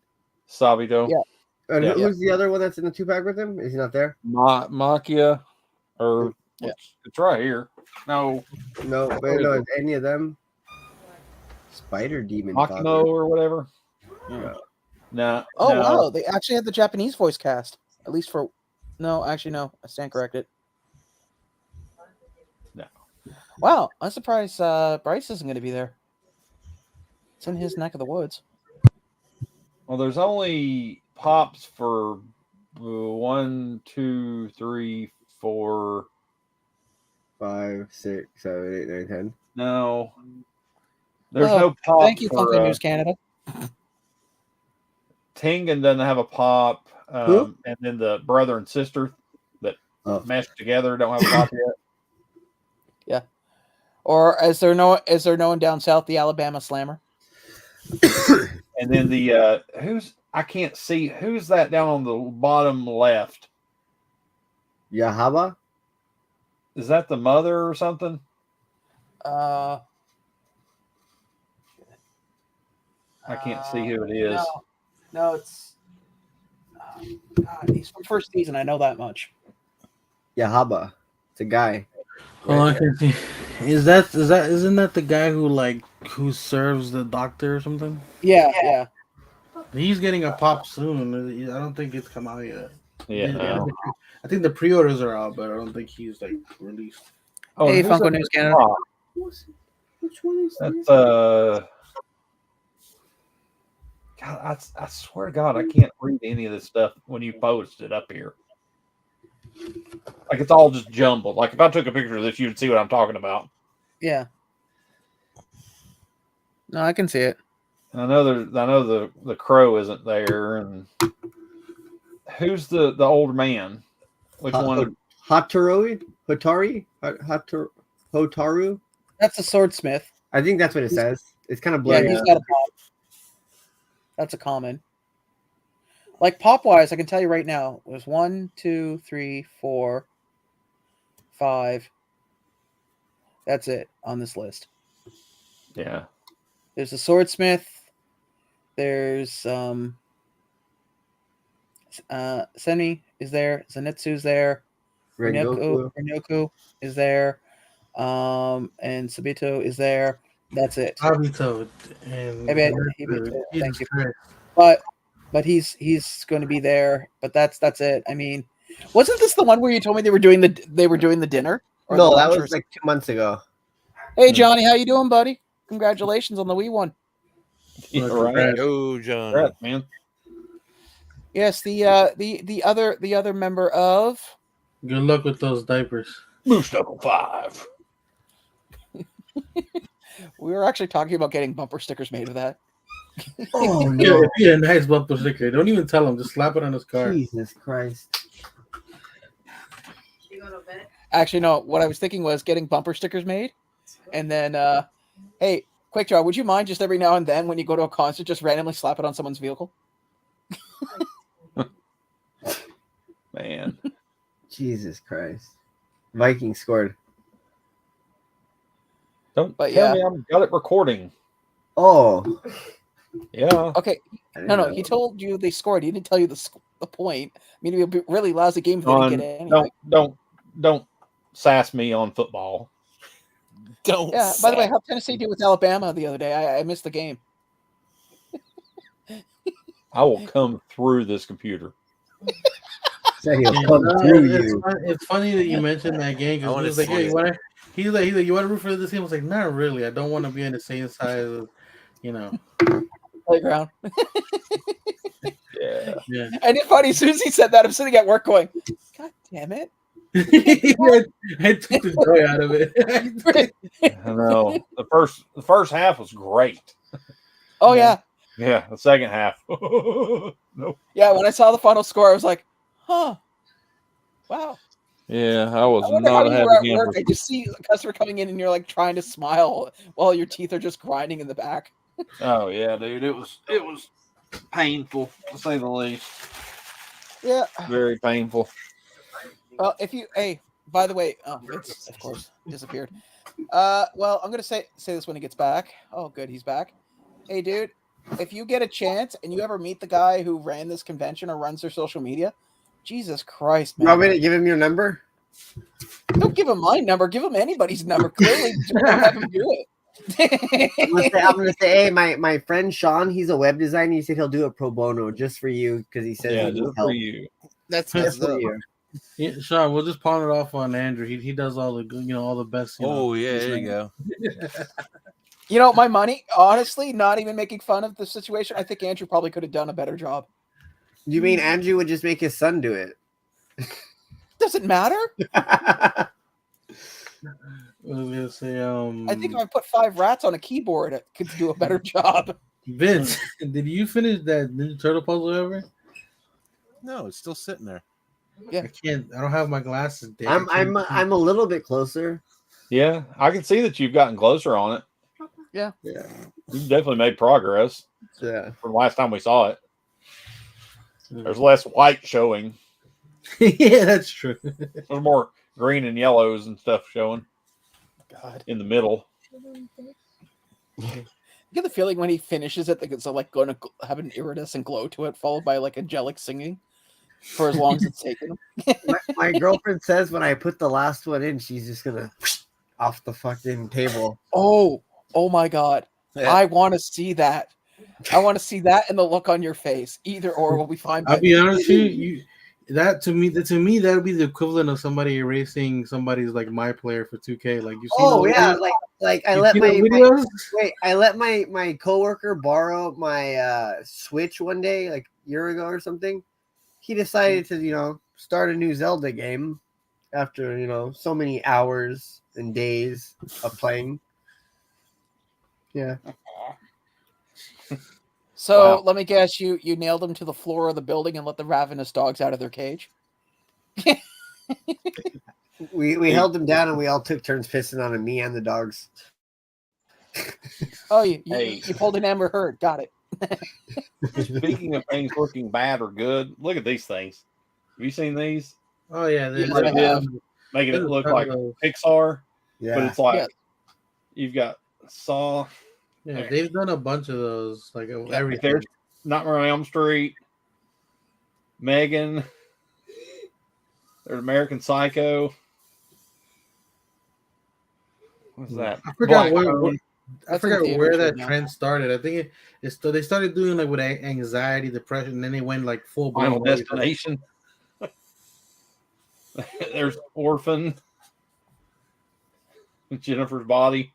Sabito. Yeah. And who's the other one that's in the 2-pack with him? Is he not there? Makia, or it's right here. No, is any of them? Spider Demon. Makino or whatever. Yeah. No. Oh wow, they actually had the Japanese voice cast. At least for I stand corrected. No. Wow, I'm surprised Bryce isn't going to be there. It's in his neck of the woods. Well, there's only pops for 1, 2, 3, 4, 5, 6, 7, 8, 9, 10. No. There's Oh, no pop Thank you, for Funko News Canada. Tengen doesn't have a pop. Who? And then the brother and sister that Oh. meshed together don't have a pop yet. Yeah. Or as they're known down south, the Alabama Slammer. And then the I can't see who's that down on the bottom left. Yahaba? Is that the mother or something? I can't see who it is. No, it's God, he's from first season. I know that much. Yahaba. It's a guy. Oh, I can see. Isn't that the guy who serves the doctor or something? Yeah. He's getting a pop soon. I don't think it's come out yet. Yeah. I think the pre-orders are out, but I don't think he's released. Oh, Hey, who's Funko that News Canada. pop? Which one is That's this? God, I swear to God, I can't read any of this stuff when you post it up here. Like it's all just jumbled. Like if I took a picture of this, you'd see what I'm talking about. Yeah. No, I can see it. And I know the crow isn't there, and who's the older man? Which one? Hotaru? Hotaru? That's a swordsmith. I think that's what it says. It's kind of Yeah, blurry. he's got a pop. That's a common. Like pop wise, I can tell you right now, there's 1, 2, 3, 4, 5. That's it on this list. Yeah. There's a swordsmith. There's Seni is there. Zenitsu's there. Renoku is there. And Sabito is there. That's it. Obito and thank you. But he's going to be there. But that's it. I mean, wasn't this the one where you told me they were doing the dinner? No, that was like 2 months ago. Hey Johnny, how you doing, buddy? Congratulations on the Wii one. Yeah, right. Oh, John. Congrats, man. Yes, the other member of. Good luck with those diapers. Moose Knuckle 5. We were actually talking about getting bumper stickers made of that. Oh no! Yeah, nice bumper sticker. Don't even tell him. Just slap it on his car. Jesus Christ! Actually, no. What I was thinking was getting bumper stickers made, and then, hey, Quickdraw, would you mind just every now and then when you go to a concert, just randomly slap it on someone's vehicle? Man. Jesus Christ! Vikings scored. Don't tell me I've got it recording. Oh. Yeah. Okay. No. He told you they scored. He didn't tell you the point. I mean, it would be a really lousy game if they didn't get anything. Don't sass me on football. Don't. Yeah. By the way, how Tennessee do with Alabama the other day? I missed the game. I will come through this computer. It's funny that you mentioned that game because he was like, "Hey, He's like, you want to root for this team?" I was like, "Not really. I don't want to be on the same side of, playground." Yeah. And it's funny. As soon as he said that, I'm sitting at work going, "God damn it!" I took the joy out of it. I know. The first half was great. Oh yeah. Yeah. The second half. Nope. Yeah. When I saw the final score, I was like, "Huh, wow." Yeah, I was not how a you happy were at camper. work. I just see a customer coming in and you're like trying to smile while your teeth are just grinding in the back. Oh yeah, dude. It was painful to say the least. Yeah. Very painful. Well, by the way, it's of course disappeared. Well, I'm gonna say this when he gets back. Oh, good, he's back. Hey, dude, if you get a chance and you ever meet the guy who ran this convention or runs their social media, Jesus Christ, man! You want me to give him your number? Don't give him my number. Give him anybody's number. Clearly, don't have him do it. I'm gonna say, hey, my friend Sean, he's a web designer. He said he'll do it pro bono just for you because he says Yeah, he will just help. for you. That's Just for you. Yeah, Sean, we'll just pawn it off on Andrew. He does all the good, all the best. Oh yeah, there you go. You know, my money, honestly, not even making fun of the situation. I think Andrew probably could have done a better job. You mean Andrew would just make his son do it? Doesn't matter. was gonna say, I think if I put 5 rats on a keyboard, it could do a better job. Vince, did you finish that Ninja Turtle puzzle ever? No, it's still sitting there. Yeah. I can't. I don't have my glasses. Dick. I'm a little bit closer. Yeah, I can see that you've gotten closer on it. Yeah. You've definitely made progress. Yeah. From last time we saw it. There's less white showing. Yeah, that's true. There's more green and yellows and stuff showing. God. In the middle. You get the feeling when he finishes it, that it's like going to have an iridescent glow to it, followed by like angelic singing for as long as it's taken him. My girlfriend says when I put the last one in, she's just gonna off the fucking table. Oh my God. Yeah. I want to see that. I want to see that and the look on your face. Either or will be fine. I'll be honest with you. That to me, that would be the equivalent of somebody erasing somebody's like my player for 2K. Like you see. Oh yeah, like I let I let my coworker borrow my Switch one day, like a year ago or something. He decided to start a new Zelda game after so many hours and days of playing. Yeah. So let me guess, you nailed him to the floor of the building and let the ravenous dogs out of their cage. We held him down and we all took turns pissing on him, me and the dogs. Oh, you pulled an Amber Heard. Got it. Speaking of things looking bad or good, look at these things. Have you seen these? Oh yeah, Making it look like Pixar. Yeah, but it's like you've got Saw. Yeah, they've done a bunch of those. Like everything. There's Nightmare on Elm Street, Megan. There's American Psycho. What's that? I forgot where that trend started. I think they started doing like with anxiety, depression, and then they went like full Final Destination. There's Orphan. Jennifer's Body.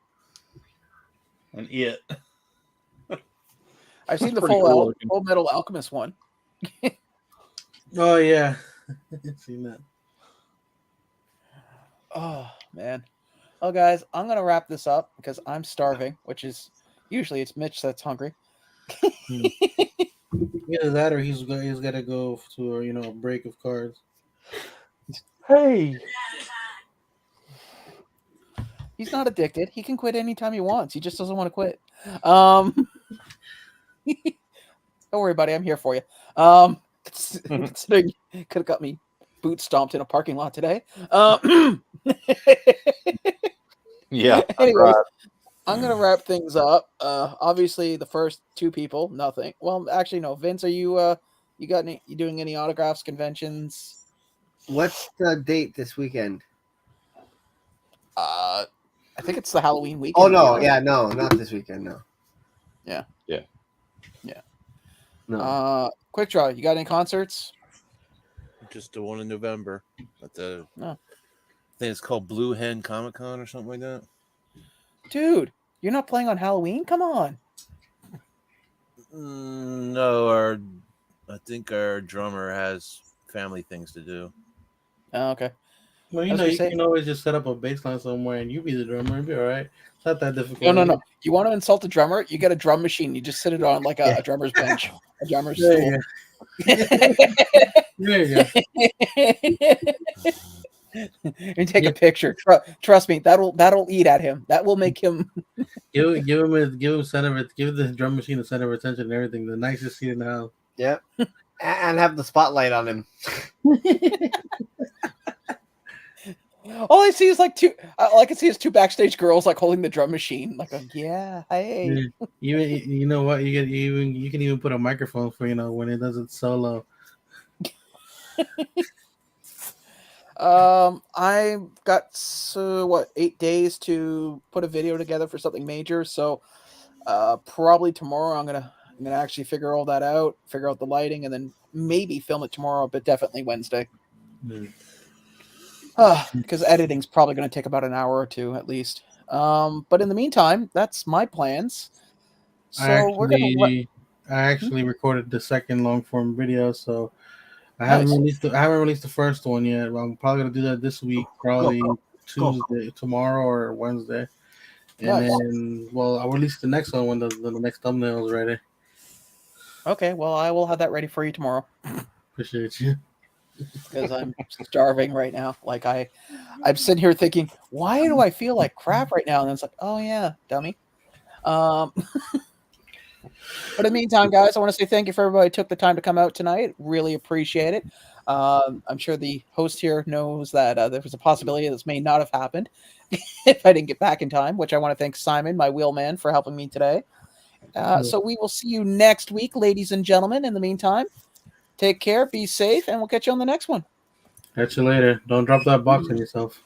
And It. I've seen the Full Metal Alchemist one. Oh yeah, I've seen that. Oh man. Oh guys, I'm gonna wrap this up because I'm starving, which is usually it's Mitch that's hungry. Either that or he's got to go to a break of cards. Hey. He's not addicted. He can quit anytime he wants. He just doesn't want to quit. Don't worry, buddy. I'm here for you. Considering could have got me boot stomped in a parking lot today. Yeah. Anyways, I'm gonna wrap things up. Obviously, the first 2 people, nothing. Well, actually, no. Vince, are you you doing any autographs, conventions? What's the date this weekend? I think it's the Halloween weekend. Oh no, yeah, no, not this weekend, no. Yeah. No. Quickdraw, you got any concerts? Just the one in November. At the I think it's called Blue Hen Comic Con or something like that. Dude, you're not playing on Halloween? Come on. No, I think our drummer has family things to do. Oh, okay. Well, you can always just set up a bass line somewhere and you be the drummer. It'll be all right. It's not that difficult. No. You want to insult the drummer? You get a drum machine. You just sit it on like a drummer's bench, a drummer's stool. There you go. And take a picture. Trust me, that'll eat at him. That will make him. give him center. Give the drum machine the center of attention and everything. The nicest seat in the house. Yep. And have the spotlight on him. All I see is like all I can see is 2 backstage girls like holding the drum machine. Like, yeah, hey. You know what? You can even put a microphone for when it does it solo. I've got 8 days to put a video together for something major. So, probably tomorrow I'm gonna actually figure all that out, figure out the lighting, and then maybe film it tomorrow, but definitely Wednesday. Because editing's probably going to take about an hour or 2 at least. But in the meantime, that's my plans. So I actually recorded the second long form video, so I haven't released the first one yet. I'm probably gonna do that this week, probably Tuesday, tomorrow or Wednesday. And then, well, I'll release the next one when the next thumbnail is ready. Okay, well, I will have that ready for you tomorrow. Appreciate you. Because I'm starving right now. Like I'm sitting here thinking, why do I feel like crap right now? And then it's like, oh yeah, dummy. But in the meantime, guys, I want to say thank you for everybody who took the time to come out tonight. Really appreciate it. I'm sure the host here knows that there was a possibility this may not have happened if I didn't get back in time, which I want to thank Simon, my wheelman, for helping me today. So we will see you next week, ladies and gentlemen. In the meantime, take care, be safe, and we'll catch you on the next one. Catch you later. Don't drop that box on yourself.